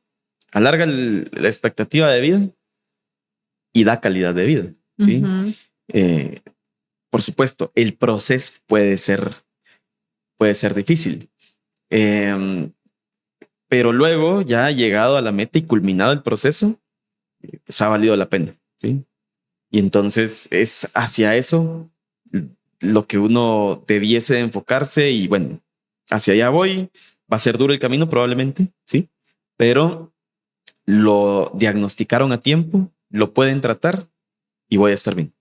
[SPEAKER 2] alarga la expectativa de vida y da calidad de vida, ¿sí? Por supuesto, el proceso puede ser difícil, pero luego ya llegado a la meta y culminado el proceso, pues ha valido la pena, ¿sí? Y entonces es hacia eso lo que uno debiese enfocarse y bueno, hacia allá voy. Va a ser duro el camino probablemente, ¿sí? Pero lo diagnosticaron a tiempo, lo pueden tratar y voy a estar bien.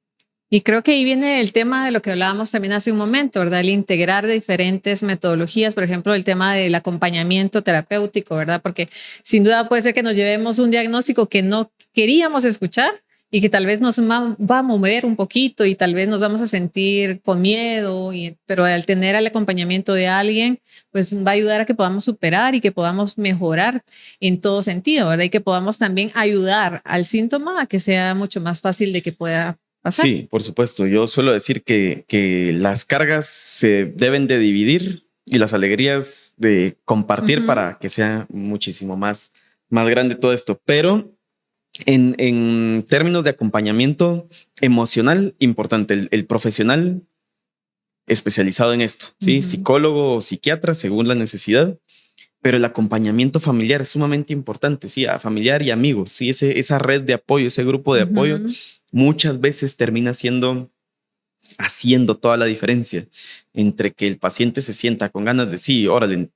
[SPEAKER 1] Y creo que ahí viene el tema de lo que hablábamos también hace un momento, ¿verdad? El integrar diferentes metodologías, por ejemplo, el tema del acompañamiento terapéutico, ¿verdad? Porque sin duda puede ser que nos llevemos un diagnóstico que no queríamos escuchar y que tal vez nos va a mover un poquito y tal vez nos vamos a sentir con miedo, pero al tener el acompañamiento de alguien, pues va a ayudar a que podamos superar y que podamos mejorar en todo sentido, ¿verdad? Y que podamos también ayudar al síntoma a que sea mucho más fácil de que pueda pasar.
[SPEAKER 2] Sí, por supuesto. Yo suelo decir que las cargas se deben de dividir y las alegrías de compartir para que sea muchísimo más grande todo esto. Pero en términos de acompañamiento emocional, importante, el profesional especializado en esto, ¿sí? Psicólogo o psiquiatra, según la necesidad. Pero el acompañamiento familiar es sumamente importante, sí, a familiar y amigos, sí, esa red de apoyo, ese grupo de apoyo, muchas veces termina haciendo toda la diferencia entre que el paciente se sienta con ganas de sí, órale,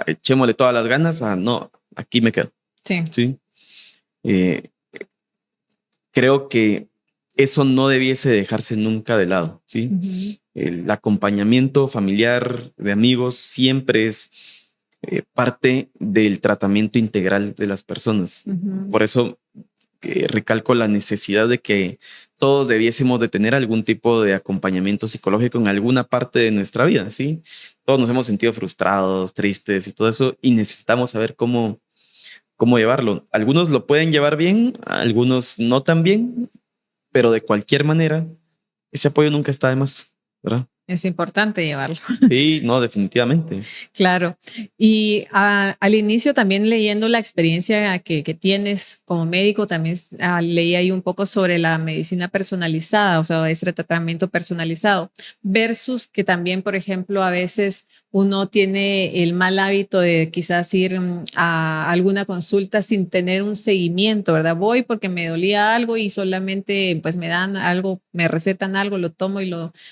[SPEAKER 2] echémosle todas las ganas a no, aquí me quedo. Sí. Creo que eso no debiese dejarse nunca de lado, ¿sí? El acompañamiento familiar de amigos siempre es parte del tratamiento integral de las personas. Por eso recalco la necesidad de que todos debiésemos de tener algún tipo de acompañamiento psicológico en alguna parte de nuestra vida, ¿sí? Todos nos hemos sentido frustrados, tristes y todo eso y necesitamos saber cómo llevarlo. Algunos lo pueden llevar bien, algunos no tan bien, pero de cualquier manera, ese apoyo nunca está de más, ¿verdad?
[SPEAKER 1] Es importante llevarlo.
[SPEAKER 2] Sí, no, definitivamente.
[SPEAKER 1] Claro. Y al inicio también leyendo la experiencia que tienes como médico, también leí ahí un poco sobre la medicina personalizada, o sea, este tratamiento personalizado, versus que también, por ejemplo, a veces uno tiene el mal hábito de quizás ir a alguna consulta sin tener un seguimiento, ¿verdad? Voy porque me dolía algo y solamente pues me dan algo, me recetan algo, lo tomo y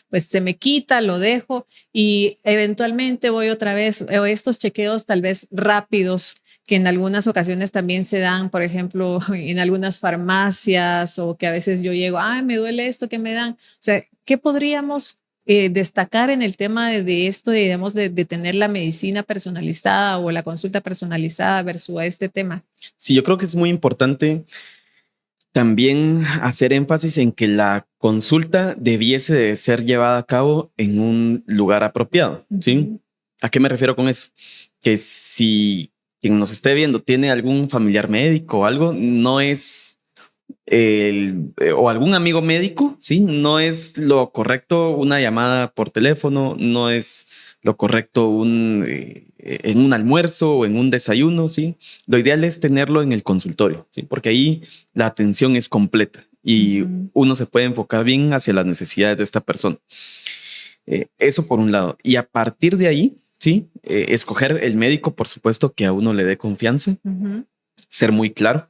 [SPEAKER 1] pues se me quita, lo dejo y eventualmente voy otra vez, o estos chequeos tal vez rápidos que en algunas ocasiones también se dan, por ejemplo, en algunas farmacias o que a veces yo llego, ay, me duele esto, ¿qué me dan? O sea, ¿qué podríamos destacar en el tema de esto, digamos, de tener la medicina personalizada o la consulta personalizada versus a este tema?
[SPEAKER 2] Sí, yo creo que es muy importante también hacer énfasis en que la consulta debiese de ser llevada a cabo en un lugar apropiado, ¿sí? ¿A qué me refiero con eso? Que si quien nos esté viendo tiene algún familiar médico o algo, no es o algún amigo médico, ¿sí? No es lo correcto una llamada por teléfono, no es lo correcto en un almuerzo o en un desayuno, ¿sí? Lo ideal es tenerlo en el consultorio, ¿sí? Porque ahí la atención es completa y uno se puede enfocar bien hacia las necesidades de esta persona. Eso por un lado. Y a partir de ahí, ¿sí? Escoger el médico, por supuesto, que a uno le dé confianza, ser muy claro,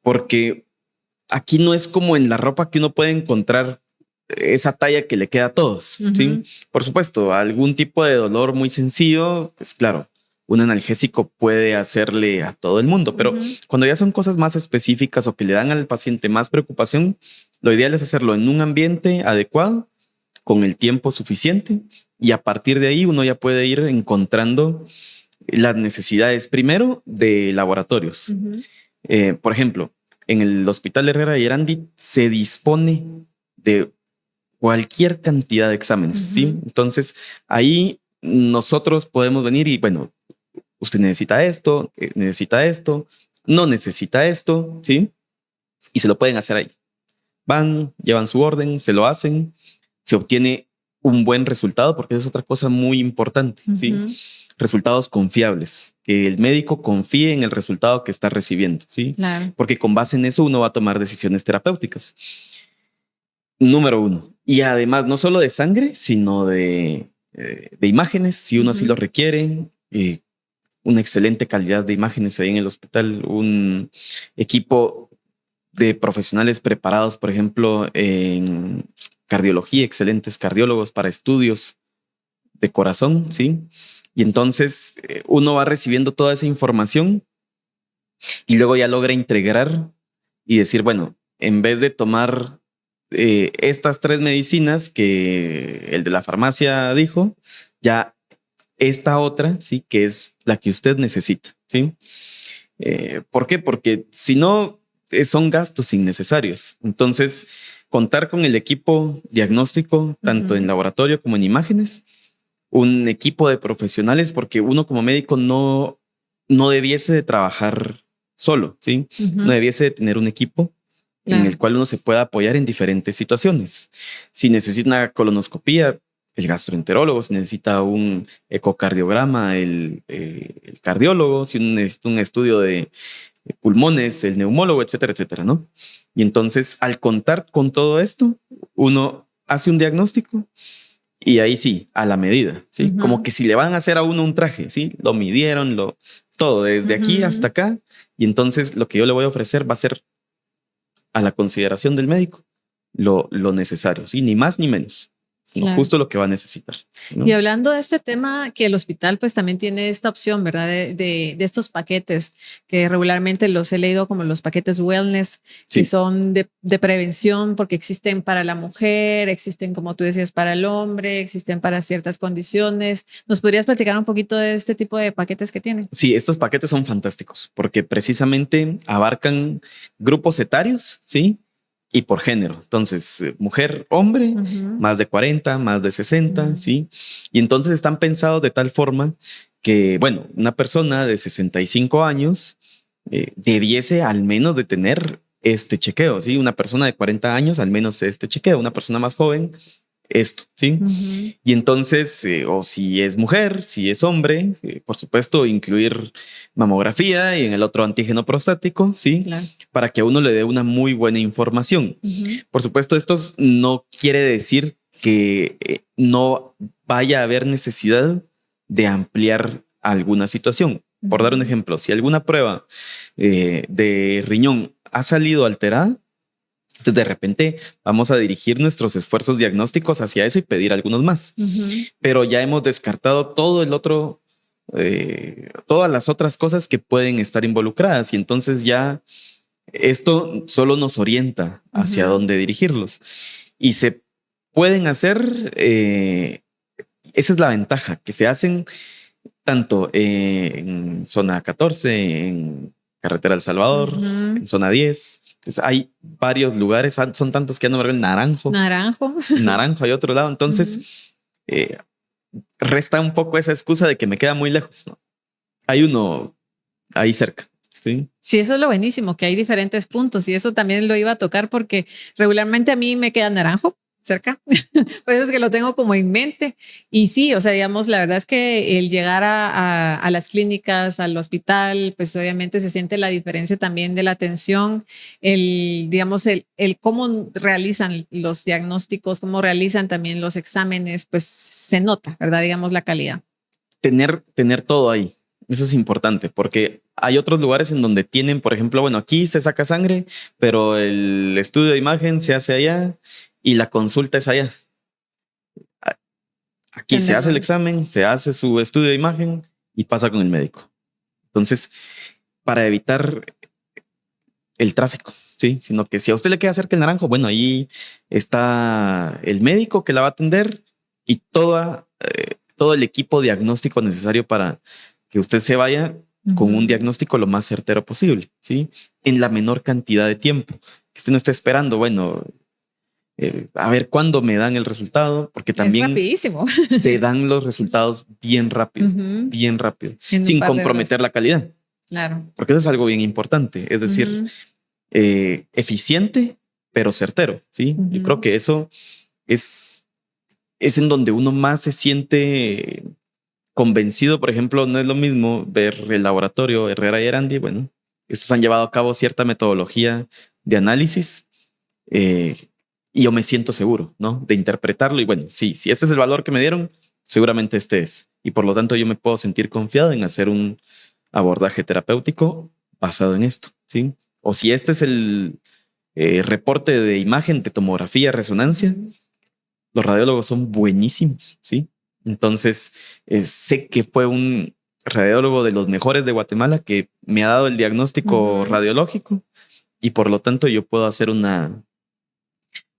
[SPEAKER 2] porque aquí no es como en la ropa que uno puede encontrar esa talla que le queda a todos, ¿sí? Por supuesto, algún tipo de dolor muy sencillo, pues claro, un analgésico puede hacerle a todo el mundo, pero cuando ya son cosas más específicas o que le dan al paciente más preocupación, lo ideal es hacerlo en un ambiente adecuado, con el tiempo suficiente, y a partir de ahí uno ya puede ir encontrando las necesidades primero de laboratorios. Por ejemplo, en el Hospital Herrera y Erandi se dispone de cualquier cantidad de exámenes, ¿sí? Entonces, ahí nosotros podemos venir y, bueno, usted necesita esto, no necesita esto, ¿sí? Y se lo pueden hacer ahí. Van, llevan su orden, se lo hacen, se obtiene un buen resultado, porque es otra cosa muy importante, ¿sí? Resultados confiables, que el médico confíe en el resultado que está recibiendo, ¿sí?
[SPEAKER 1] Claro.
[SPEAKER 2] Porque con base en eso uno va a tomar decisiones terapéuticas. Número uno. Y además, no solo de sangre, sino de imágenes, si uno así lo requiere. Una excelente calidad de imágenes ahí en el hospital, un equipo de profesionales preparados, por ejemplo, en cardiología, excelentes cardiólogos para estudios de corazón, ¿sí? Y entonces uno va recibiendo toda esa información y luego ya logra integrar y decir, bueno, en vez de tomar estas 3 medicinas que el de la farmacia dijo, ya esta otra, ¿sí? Que es la que usted necesita, ¿sí? ¿Por qué? Porque si no, son gastos innecesarios. Entonces, contar con el equipo diagnóstico, tanto en laboratorio como en imágenes, un equipo de profesionales, porque uno como médico no debiese de trabajar solo, ¿sí? No debiese de tener un equipo en el cual uno se pueda apoyar en diferentes situaciones. Si necesita una colonoscopía, el gastroenterólogo; si necesita un ecocardiograma, el cardiólogo; si uno necesita un estudio de pulmones, el neumólogo, etcétera, etcétera, ¿no? Y entonces, al contar con todo esto, uno hace un diagnóstico y ahí sí, a la medida, ¿sí? Como que si le van a hacer a uno un traje, ¿sí? Lo midieron, todo, desde aquí hasta acá. Y entonces lo que yo le voy a ofrecer va a ser a la consideración del médico lo necesario, ¿sí? Ni más ni menos. Claro. Justo lo que va a necesitar, ¿no?
[SPEAKER 1] Y hablando de este tema, que el hospital pues también tiene esta opción, ¿verdad? De estos paquetes que regularmente los he leído como los paquetes wellness, sí, que son de prevención, porque existen para la mujer, existen, como tú decías, para el hombre, existen para ciertas condiciones. ¿Nos podrías platicar un poquito de este tipo de paquetes que tienen?
[SPEAKER 2] Sí, estos paquetes son fantásticos porque precisamente abarcan grupos etarios, ¿sí? Y por género. Entonces, mujer, hombre, más de 40, más de 60, ¿sí? Y entonces están pensados de tal forma que, bueno, una persona de 65 años debiese al menos de tener este chequeo, ¿sí? Una persona de 40 años al menos este chequeo. Una persona más joven, esto, ¿sí? Y entonces, o si es mujer, si es hombre, por supuesto, incluir mamografía y en el otro antígeno prostático, ¿sí? Claro. Para que a uno le dé una muy buena información. Por supuesto, esto no quiere decir que no vaya a haber necesidad de ampliar alguna situación. Por dar un ejemplo, si alguna prueba de riñón ha salido alterada, entonces, de repente vamos a dirigir nuestros esfuerzos diagnósticos hacia eso y pedir algunos más. Pero ya hemos descartado todo el otro, todas las otras cosas que pueden estar involucradas. Y entonces ya esto solo nos orienta hacia dónde dirigirlos. Y se pueden hacer, esa es la ventaja, que se hacen tanto en zona 14, en Carretera El Salvador, en zona 10. Entonces, hay varios lugares, son tantos que ya no me recuerdo, Naranjo hay otro lado. Entonces, resta un poco esa excusa de que me queda muy lejos, ¿no? Hay uno ahí cerca. Sí.
[SPEAKER 1] Sí, eso es lo buenísimo, que hay diferentes puntos y eso también lo iba a tocar porque regularmente a mí me queda Naranjo cerca, por eso es que lo tengo como en mente. Y sí, o sea, digamos, la verdad es que el llegar a las clínicas, al hospital, pues obviamente se siente la diferencia también de la atención, digamos, el cómo realizan los diagnósticos, cómo realizan también los exámenes, pues se nota, ¿verdad? Digamos, la calidad.
[SPEAKER 2] Tener todo ahí. Eso es importante porque hay otros lugares en donde tienen, por ejemplo, bueno, aquí se saca sangre, pero el estudio de imagen se hace allá y la consulta es allá. Aquí se hace el examen, se hace su estudio de imagen y pasa con el médico. Entonces, para evitar el tráfico, ¿sí? Sino que si a usted le queda cerca el Naranjo, bueno, ahí está el médico que la va a atender y todo el equipo diagnóstico necesario para que usted se vaya con un diagnóstico lo más certero posible, ¿sí? En la menor cantidad de tiempo. Que usted no esté esperando, bueno, a ver cuándo me dan el resultado, porque también
[SPEAKER 1] es rapidísimo.
[SPEAKER 2] se dan los resultados bien rápido, sin comprometer la calidad.
[SPEAKER 1] Claro.
[SPEAKER 2] Porque eso es algo bien importante, es decir, eficiente, pero certero, ¿sí? Yo creo que eso es en donde uno más se siente convencido. Por ejemplo, no es lo mismo ver el laboratorio Herrera y Erandi. Bueno, estos han llevado a cabo cierta metodología de análisis y yo me siento seguro, ¿no? De interpretarlo y bueno, sí, si este es el valor que me dieron, seguramente este es. Y por lo tanto yo me puedo sentir confiado en hacer un abordaje terapéutico basado en esto, ¿sí? O si este es el reporte de imagen de tomografía, resonancia, los radiólogos son buenísimos, ¿sí? Entonces, sé que fue un radiólogo de los mejores de Guatemala que me ha dado el diagnóstico radiológico y por lo tanto yo puedo hacer una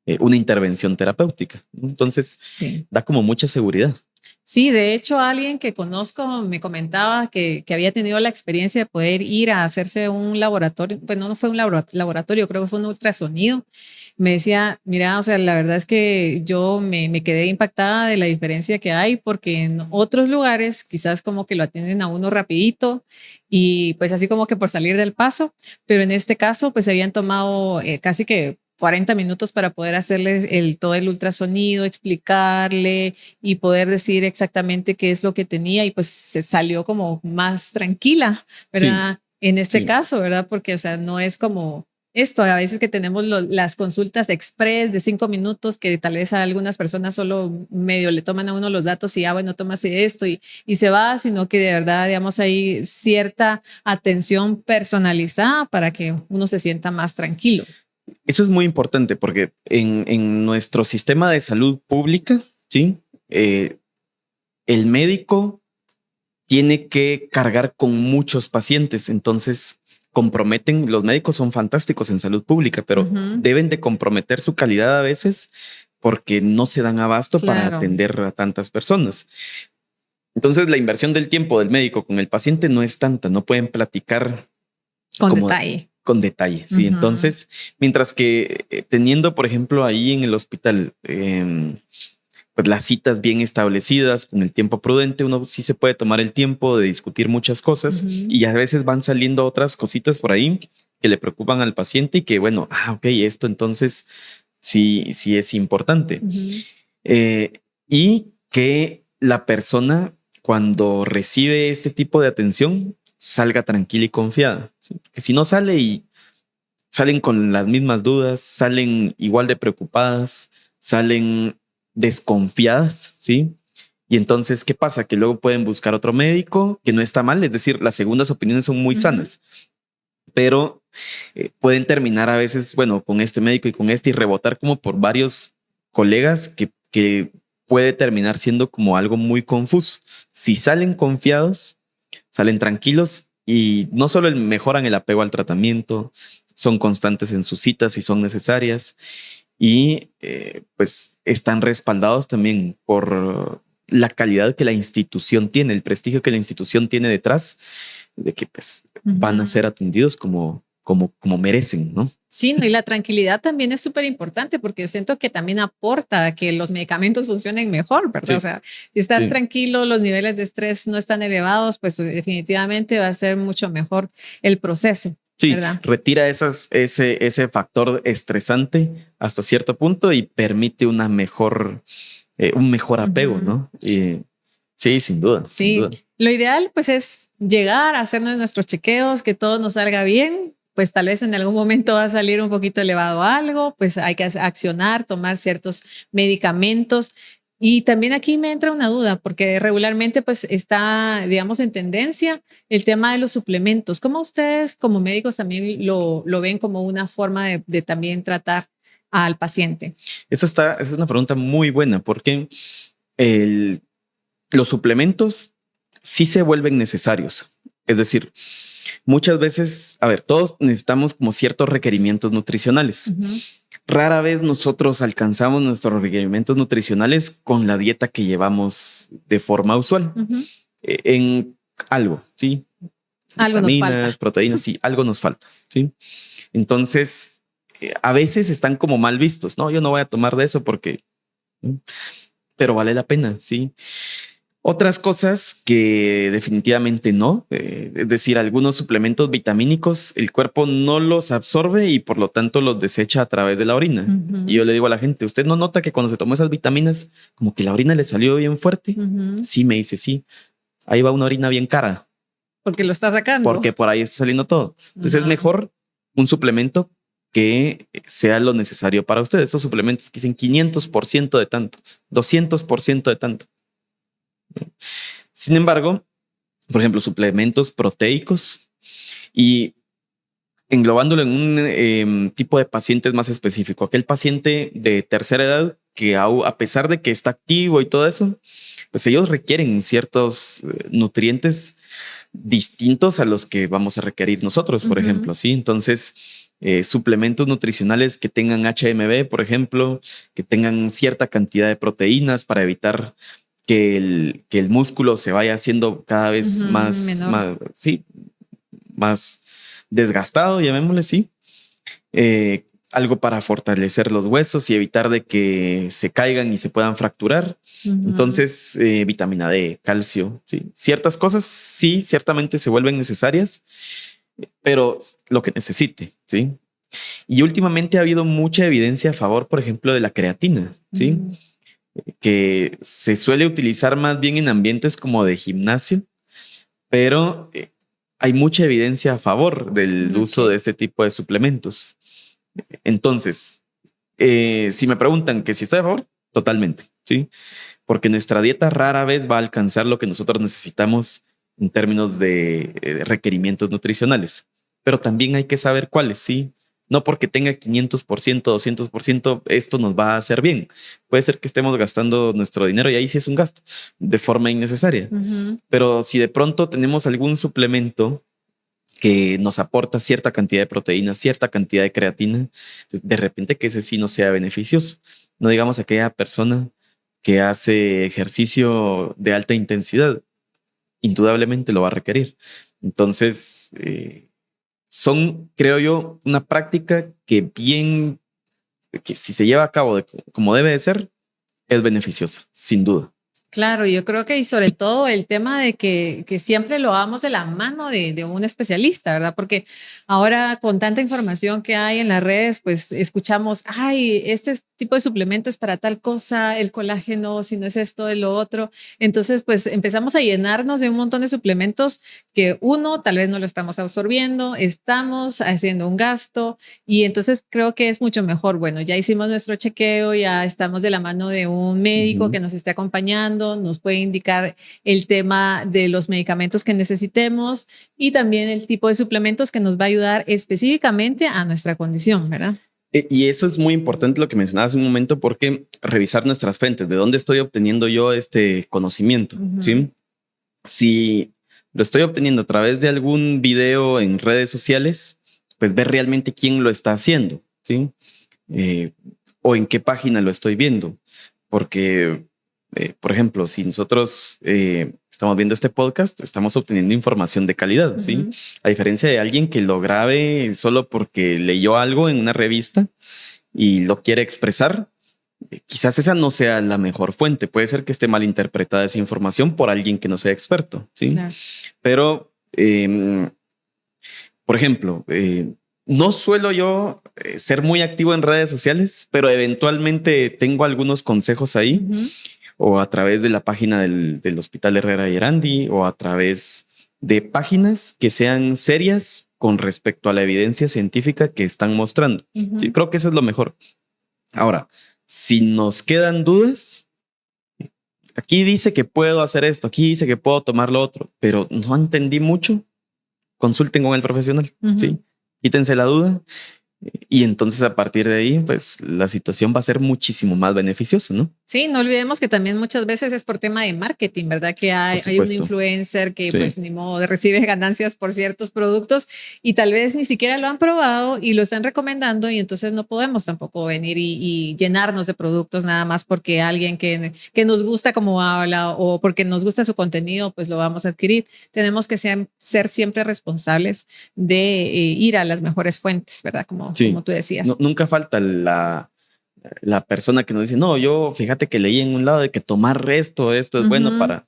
[SPEAKER 2] intervención terapéutica. Entonces, da como mucha seguridad.
[SPEAKER 1] Sí, de hecho, alguien que conozco me comentaba que había tenido la experiencia de poder ir a hacerse un laboratorio, pues no fue un laboratorio, creo que fue un ultrasonido. Me decía, mira, o sea, la verdad es que yo me quedé impactada de la diferencia que hay, porque en otros lugares quizás como que lo atienden a uno rapidito y pues así como que por salir del paso, pero en este caso pues habían tomado casi que 40 minutos para poder hacerle todo el ultrasonido, explicarle y poder decir exactamente qué es lo que tenía y pues se salió como más tranquila, ¿verdad? Sí, en este caso, ¿verdad? Porque, o sea, no es como esto, a veces que tenemos las consultas express de 5 minutos que tal vez a algunas personas solo medio le toman a uno los datos y bueno, tómase esto y se va, sino que de verdad, digamos, hay cierta atención personalizada para que uno se sienta más tranquilo.
[SPEAKER 2] Eso es muy importante porque en nuestro sistema de salud pública, ¿sí? El médico tiene que cargar con muchos pacientes, entonces comprometen, los médicos son fantásticos en salud pública, pero deben de comprometer su calidad a veces porque no se dan abasto para atender a tantas personas. Entonces la inversión del tiempo del médico con el paciente no es tanta, no pueden platicar con detalle, sí. Entonces, mientras que teniendo, por ejemplo, ahí en el hospital, pues las citas bien establecidas, con el tiempo prudente, uno sí se puede tomar el tiempo de discutir muchas cosas y a veces van saliendo otras cositas por ahí que le preocupan al paciente y que, bueno, ok, esto entonces sí es importante. Y que la persona, cuando recibe este tipo de atención, salga tranquila y confiada. ¿Sí? Que si no salen con las mismas dudas, salen igual de preocupadas, salen desconfiadas, ¿sí? Y entonces, ¿qué pasa? Que luego pueden buscar otro médico, que no está mal, es decir, las segundas opiniones son muy sanas, pero pueden terminar a veces, bueno, con este médico y con este y rebotar como por varios colegas que puede terminar siendo como algo muy confuso. Si salen confiados, salen tranquilos y no solo mejoran el apego al tratamiento, son constantes en sus citas si son necesarias y pues están respaldados también por la calidad que la institución tiene, el prestigio que la institución tiene detrás, de que pues van a ser atendidos como merecen, ¿no?
[SPEAKER 1] Sí, ¿no? Y la tranquilidad también es súper importante porque yo siento que también aporta a que los medicamentos funcionen mejor, ¿verdad? Sí. O sea, si estás tranquilo, los niveles de estrés no están elevados, pues definitivamente va a ser mucho mejor el proceso.
[SPEAKER 2] Sí,
[SPEAKER 1] ¿verdad?
[SPEAKER 2] retira ese factor estresante hasta cierto punto y permite un mejor apego, ¿no? Sí, sin duda.
[SPEAKER 1] Sí,
[SPEAKER 2] sin duda.
[SPEAKER 1] Lo ideal pues es llegar a hacernos nuestros chequeos, que todo nos salga bien. Pues tal vez en algún momento va a salir un poquito elevado algo, pues hay que accionar, tomar ciertos medicamentos. Y también aquí me entra una duda, porque regularmente pues está, digamos, en tendencia el tema de los suplementos. ¿Cómo ustedes como médicos también lo ven como una forma de también tratar al paciente?
[SPEAKER 2] Esa es una pregunta muy buena, porque los suplementos sí se vuelven necesarios. Es decir, muchas veces, a ver, todos necesitamos como ciertos requerimientos nutricionales. Rara vez nosotros alcanzamos nuestros requerimientos nutricionales con la dieta que llevamos de forma usual. En algo, ¿sí?
[SPEAKER 1] Algo
[SPEAKER 2] vitaminas,
[SPEAKER 1] nos falta.
[SPEAKER 2] proteínas, sí, algo nos falta, ¿sí? Entonces, a veces están como mal vistos. No, yo no voy a tomar de eso porque... Pero vale la pena, ¿sí? Otras cosas que definitivamente no, es decir, algunos suplementos vitamínicos, el cuerpo no los absorbe y por lo tanto los desecha a través de la orina. Y yo le digo a la gente, ¿usted no nota que cuando se tomó esas vitaminas, como que la orina le salió bien fuerte? Sí, me dice, sí, ahí va una orina bien cara.
[SPEAKER 1] Porque lo está sacando.
[SPEAKER 2] Porque por ahí está saliendo todo. Entonces es mejor un suplemento que sea lo necesario para ustedes. Esos suplementos que dicen 500% de tanto, 200% de tanto. Sin embargo, por ejemplo, suplementos proteicos y englobándolo en un tipo de pacientes más específico, aquel paciente de tercera edad que a pesar de que está activo y todo eso, pues ellos requieren ciertos nutrientes distintos a los que vamos a requerir nosotros, por ejemplo, ¿sí? Entonces, suplementos nutricionales que tengan HMB, por ejemplo, que tengan cierta cantidad de proteínas para evitar que el músculo se vaya haciendo cada vez más desgastado, llamémosle, sí. Algo para fortalecer los huesos y evitar de que se caigan y se puedan fracturar. Entonces, vitamina D, calcio, sí. Ciertas cosas sí, ciertamente se vuelven necesarias, pero lo que necesite, sí. Y últimamente ha habido mucha evidencia a favor, por ejemplo, de la creatina, sí. Que se suele utilizar más bien en ambientes como de gimnasio, pero hay mucha evidencia a favor del uso de este tipo de suplementos. Entonces, si me preguntan que si estoy a favor, totalmente, ¿sí? Porque nuestra dieta rara vez va a alcanzar lo que nosotros necesitamos en términos de requerimientos nutricionales, pero también hay que saber cuáles, ¿sí? No porque tenga 500%, 200%, esto nos va a hacer bien. Puede ser que estemos gastando nuestro dinero y ahí sí es un gasto de forma innecesaria. Pero si de pronto tenemos algún suplemento que nos aporta cierta cantidad de proteínas, cierta cantidad de creatina, de repente que ese sí no sea beneficioso. No digamos aquella persona que hace ejercicio de alta intensidad, indudablemente lo va a requerir. Entonces, son, creo yo, una práctica que si se lleva a cabo como debe de ser, es beneficiosa, sin duda.
[SPEAKER 1] Claro, yo creo que y sobre todo el tema de que siempre lo hagamos de la mano de un especialista, ¿verdad? Porque ahora con tanta información que hay en las redes, pues escuchamos, ay, este tipo de suplemento es para tal cosa, el colágeno, si no es esto, es lo otro. Entonces, pues empezamos a llenarnos de un montón de suplementos que uno, tal vez no lo estamos absorbiendo, estamos haciendo un gasto y entonces creo que es mucho mejor. Bueno, ya hicimos nuestro chequeo, ya estamos de la mano de un médico que nos esté acompañando, nos puede indicar el tema de los medicamentos que necesitemos y también el tipo de suplementos que nos va a ayudar específicamente a nuestra condición, ¿verdad?
[SPEAKER 2] Y eso es muy importante lo que mencionabas hace un momento, porque revisar nuestras fuentes, de dónde estoy obteniendo yo este conocimiento, ¿sí? Si lo estoy obteniendo a través de algún video en redes sociales, pues ver realmente quién lo está haciendo, ¿sí? O en qué página lo estoy viendo, porque Por ejemplo, si nosotros estamos viendo este podcast, estamos obteniendo información de calidad, ¿sí? A diferencia de alguien que lo grabe solo porque leyó algo en una revista y lo quiere expresar, quizás esa no sea la mejor fuente. Puede ser que esté mal interpretada esa información por alguien que no sea experto, ¿sí? Claro. Pero, por ejemplo, no suelo yo ser muy activo en redes sociales, pero eventualmente tengo algunos consejos ahí, o a través de la página del Hospital Herrera y Erandy, o a través de páginas que sean serias con respecto a la evidencia científica que están mostrando. Sí, creo que eso es lo mejor. Ahora, si nos quedan dudas, aquí dice que puedo hacer esto, aquí dice que puedo tomar lo otro, pero no entendí mucho, consulten con el profesional, ¿sí? Quítense la duda. Y entonces a partir de ahí, pues la situación va a ser muchísimo más beneficiosa, ¿no?
[SPEAKER 1] Sí, no olvidemos que también muchas veces es por tema de marketing, ¿verdad? Que hay un influencer que pues ni modo recibe ganancias por ciertos productos y tal vez ni siquiera lo han probado y lo están recomendando y entonces no podemos tampoco venir y llenarnos de productos nada más porque alguien que nos gusta como habla o porque nos gusta su contenido, pues lo vamos a adquirir. Tenemos que ser siempre responsables de ir a las mejores fuentes, ¿verdad? Como tú decías.
[SPEAKER 2] Nunca falta la persona que nos dice, no, yo fíjate que leí en un lado de que tomar esto es bueno para...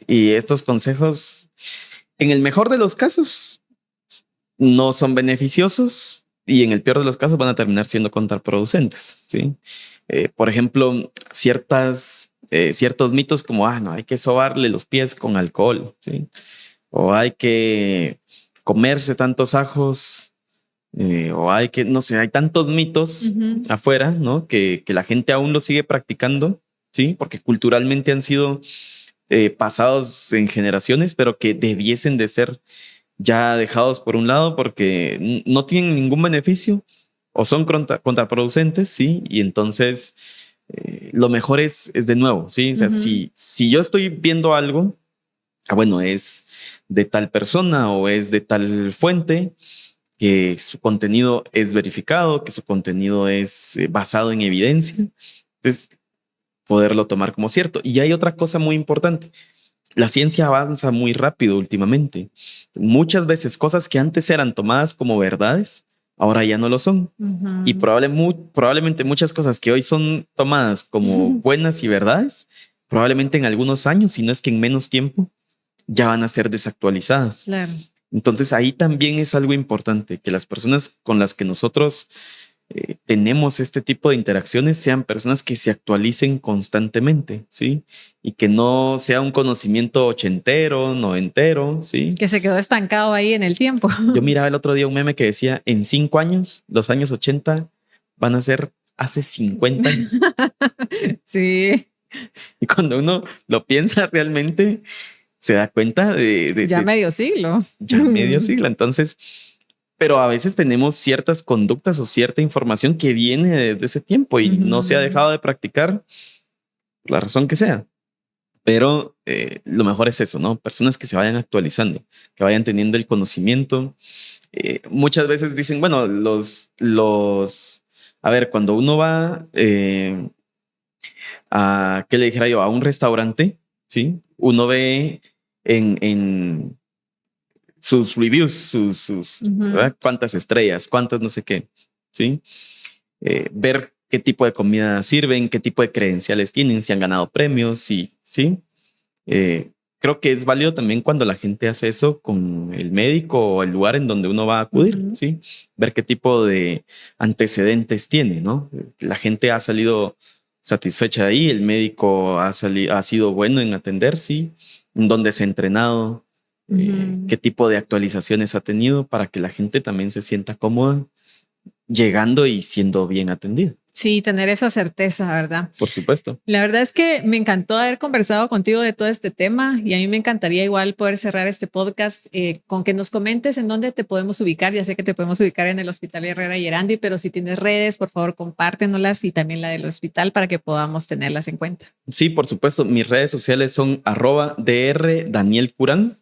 [SPEAKER 2] Y estos consejos, en el mejor de los casos, no son beneficiosos y en el peor de los casos van a terminar siendo contraproducentes, ¿sí? Por ejemplo, ciertos mitos como, no, hay que sobarle los pies con alcohol, ¿sí? O hay que comerse tantos ajos, o hay que, no sé, hay tantos mitos afuera, ¿no? Que la gente aún lo sigue practicando, ¿sí? Porque culturalmente han sido pasados en generaciones, pero que debiesen de ser ya dejados por un lado porque no tienen ningún beneficio o son contraproducentes, ¿sí? Y entonces lo mejor es de nuevo, ¿sí? O sea, si yo estoy viendo algo, bueno, es de tal persona o es de tal fuente, que su contenido es verificado, que su contenido es basado en evidencia, entonces poderlo tomar como cierto. Y hay otra cosa muy importante. La ciencia avanza muy rápido últimamente. Muchas veces cosas que antes eran tomadas como verdades, ahora ya no lo son. Y probablemente muchas cosas que hoy son tomadas como buenas y verdades, probablemente en algunos años, si no es que en menos tiempo, ya van a ser desactualizadas.
[SPEAKER 1] Claro.
[SPEAKER 2] Entonces ahí también es algo importante, que las personas con las que nosotros tenemos este tipo de interacciones sean personas que se actualicen constantemente, ¿sí? Y que no sea un conocimiento ochentero, noventero, ¿sí?
[SPEAKER 1] Que se quedó estancado ahí en el tiempo.
[SPEAKER 2] Yo miraba el otro día un meme que decía, en 5 años, los años 80 van a ser hace 50 años.
[SPEAKER 1] Sí.
[SPEAKER 2] Y cuando uno lo piensa realmente, se da cuenta de
[SPEAKER 1] medio siglo.
[SPEAKER 2] Ya medio siglo. Entonces, pero a veces tenemos ciertas conductas o cierta información que viene de ese tiempo y no se ha dejado de practicar, la razón que sea. Pero lo mejor es eso, ¿no? Personas que se vayan actualizando, que vayan teniendo el conocimiento. Muchas veces dicen, bueno, a ver, cuando uno va a, ¿qué le dijera yo? A un restaurante, ¿sí? Uno ve en sus reviews, sus cuántas estrellas, cuántas no sé qué, ¿sí? Ver qué tipo de comida sirven, qué tipo de credenciales tienen, si han ganado premios, ¿sí? Creo que es válido también cuando la gente hace eso con el médico o el lugar en donde uno va a acudir, ¿sí? Ver qué tipo de antecedentes tiene, ¿no? La gente ha salido satisfecha de ahí, el médico ha sido bueno en atender, ¿sí? En dónde se ha entrenado, qué tipo de actualizaciones ha tenido para que la gente también se sienta cómoda llegando y siendo bien atendida.
[SPEAKER 1] Sí, tener esa certeza, ¿verdad?
[SPEAKER 2] Por supuesto.
[SPEAKER 1] La verdad es que me encantó haber conversado contigo de todo este tema y a mí me encantaría igual poder cerrar este podcast con que nos comentes en dónde te podemos ubicar. Ya sé que te podemos ubicar en el Hospital Herrera y Erandy, pero si tienes redes, por favor, compártenoslas y también la del hospital para que podamos tenerlas en cuenta.
[SPEAKER 2] Sí, por supuesto. Mis redes sociales son @Dr. Daniel Curán.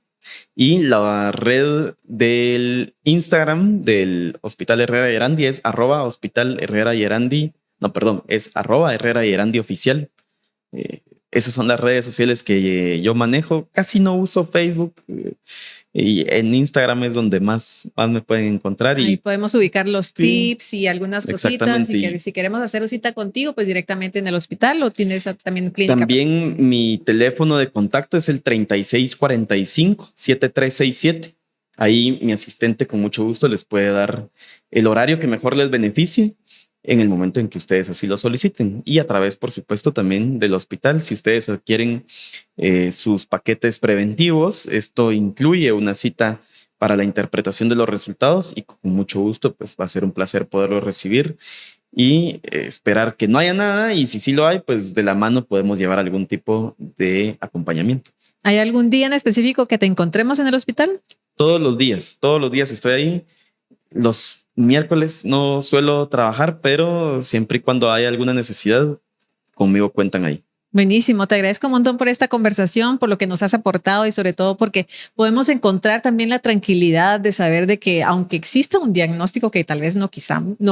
[SPEAKER 2] Y la red del Instagram del Hospital Herrera y Erandy es @Hospital Herrera y Erandy. No, perdón, es @Herrera y Erandy oficial. Esas son las redes sociales que yo manejo. Casi no uso Facebook. Y en Instagram es donde más me pueden encontrar.
[SPEAKER 1] Ahí podemos ubicar los tips y algunas cositas.
[SPEAKER 2] Exactamente.
[SPEAKER 1] Y si queremos hacer cita contigo, pues directamente en el hospital, o tienes también clínica.
[SPEAKER 2] También mi teléfono de contacto es el 3645-7367. Ahí mi asistente con mucho gusto les puede dar el horario que mejor les beneficie en el momento en que ustedes así lo soliciten. Y a través, por supuesto, también del hospital, si ustedes adquieren sus paquetes preventivos, esto incluye una cita para la interpretación de los resultados y con mucho gusto, pues va a ser un placer poderlo recibir y esperar que no haya nada, y si sí lo hay, pues de la mano podemos llevar algún tipo de acompañamiento.
[SPEAKER 1] ¿Hay algún día en específico que te encontremos en el hospital?
[SPEAKER 2] Todos los días estoy ahí. Los miércoles no suelo trabajar, pero siempre y cuando haya alguna necesidad, conmigo cuentan ahí.
[SPEAKER 1] Buenísimo, te agradezco un montón por esta conversación, por lo que nos has aportado y sobre todo porque podemos encontrar también la tranquilidad de saber de que aunque exista un diagnóstico que tal vez no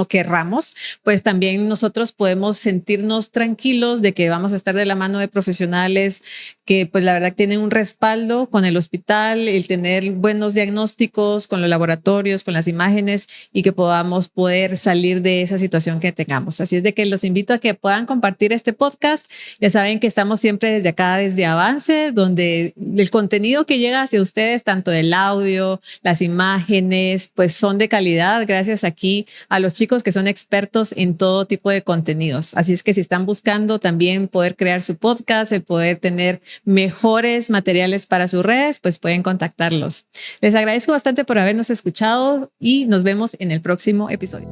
[SPEAKER 1] querramos, pues también nosotros podemos sentirnos tranquilos de que vamos a estar de la mano de profesionales que pues la verdad tienen un respaldo con el hospital, el tener buenos diagnósticos con los laboratorios, con las imágenes, y que podamos poder salir de esa situación que tengamos. Así es de que los invito a que puedan compartir este podcast. Ya saben que estamos siempre desde acá, desde Avance, donde el contenido que llega hacia ustedes, tanto el audio, las imágenes, pues son de calidad gracias aquí a los chicos que son expertos en todo tipo de contenidos. Así es que si están buscando también poder crear su podcast, el poder tener mejores materiales para sus redes, pues pueden contactarlos. Les agradezco bastante por habernos escuchado y nos vemos en el próximo episodio.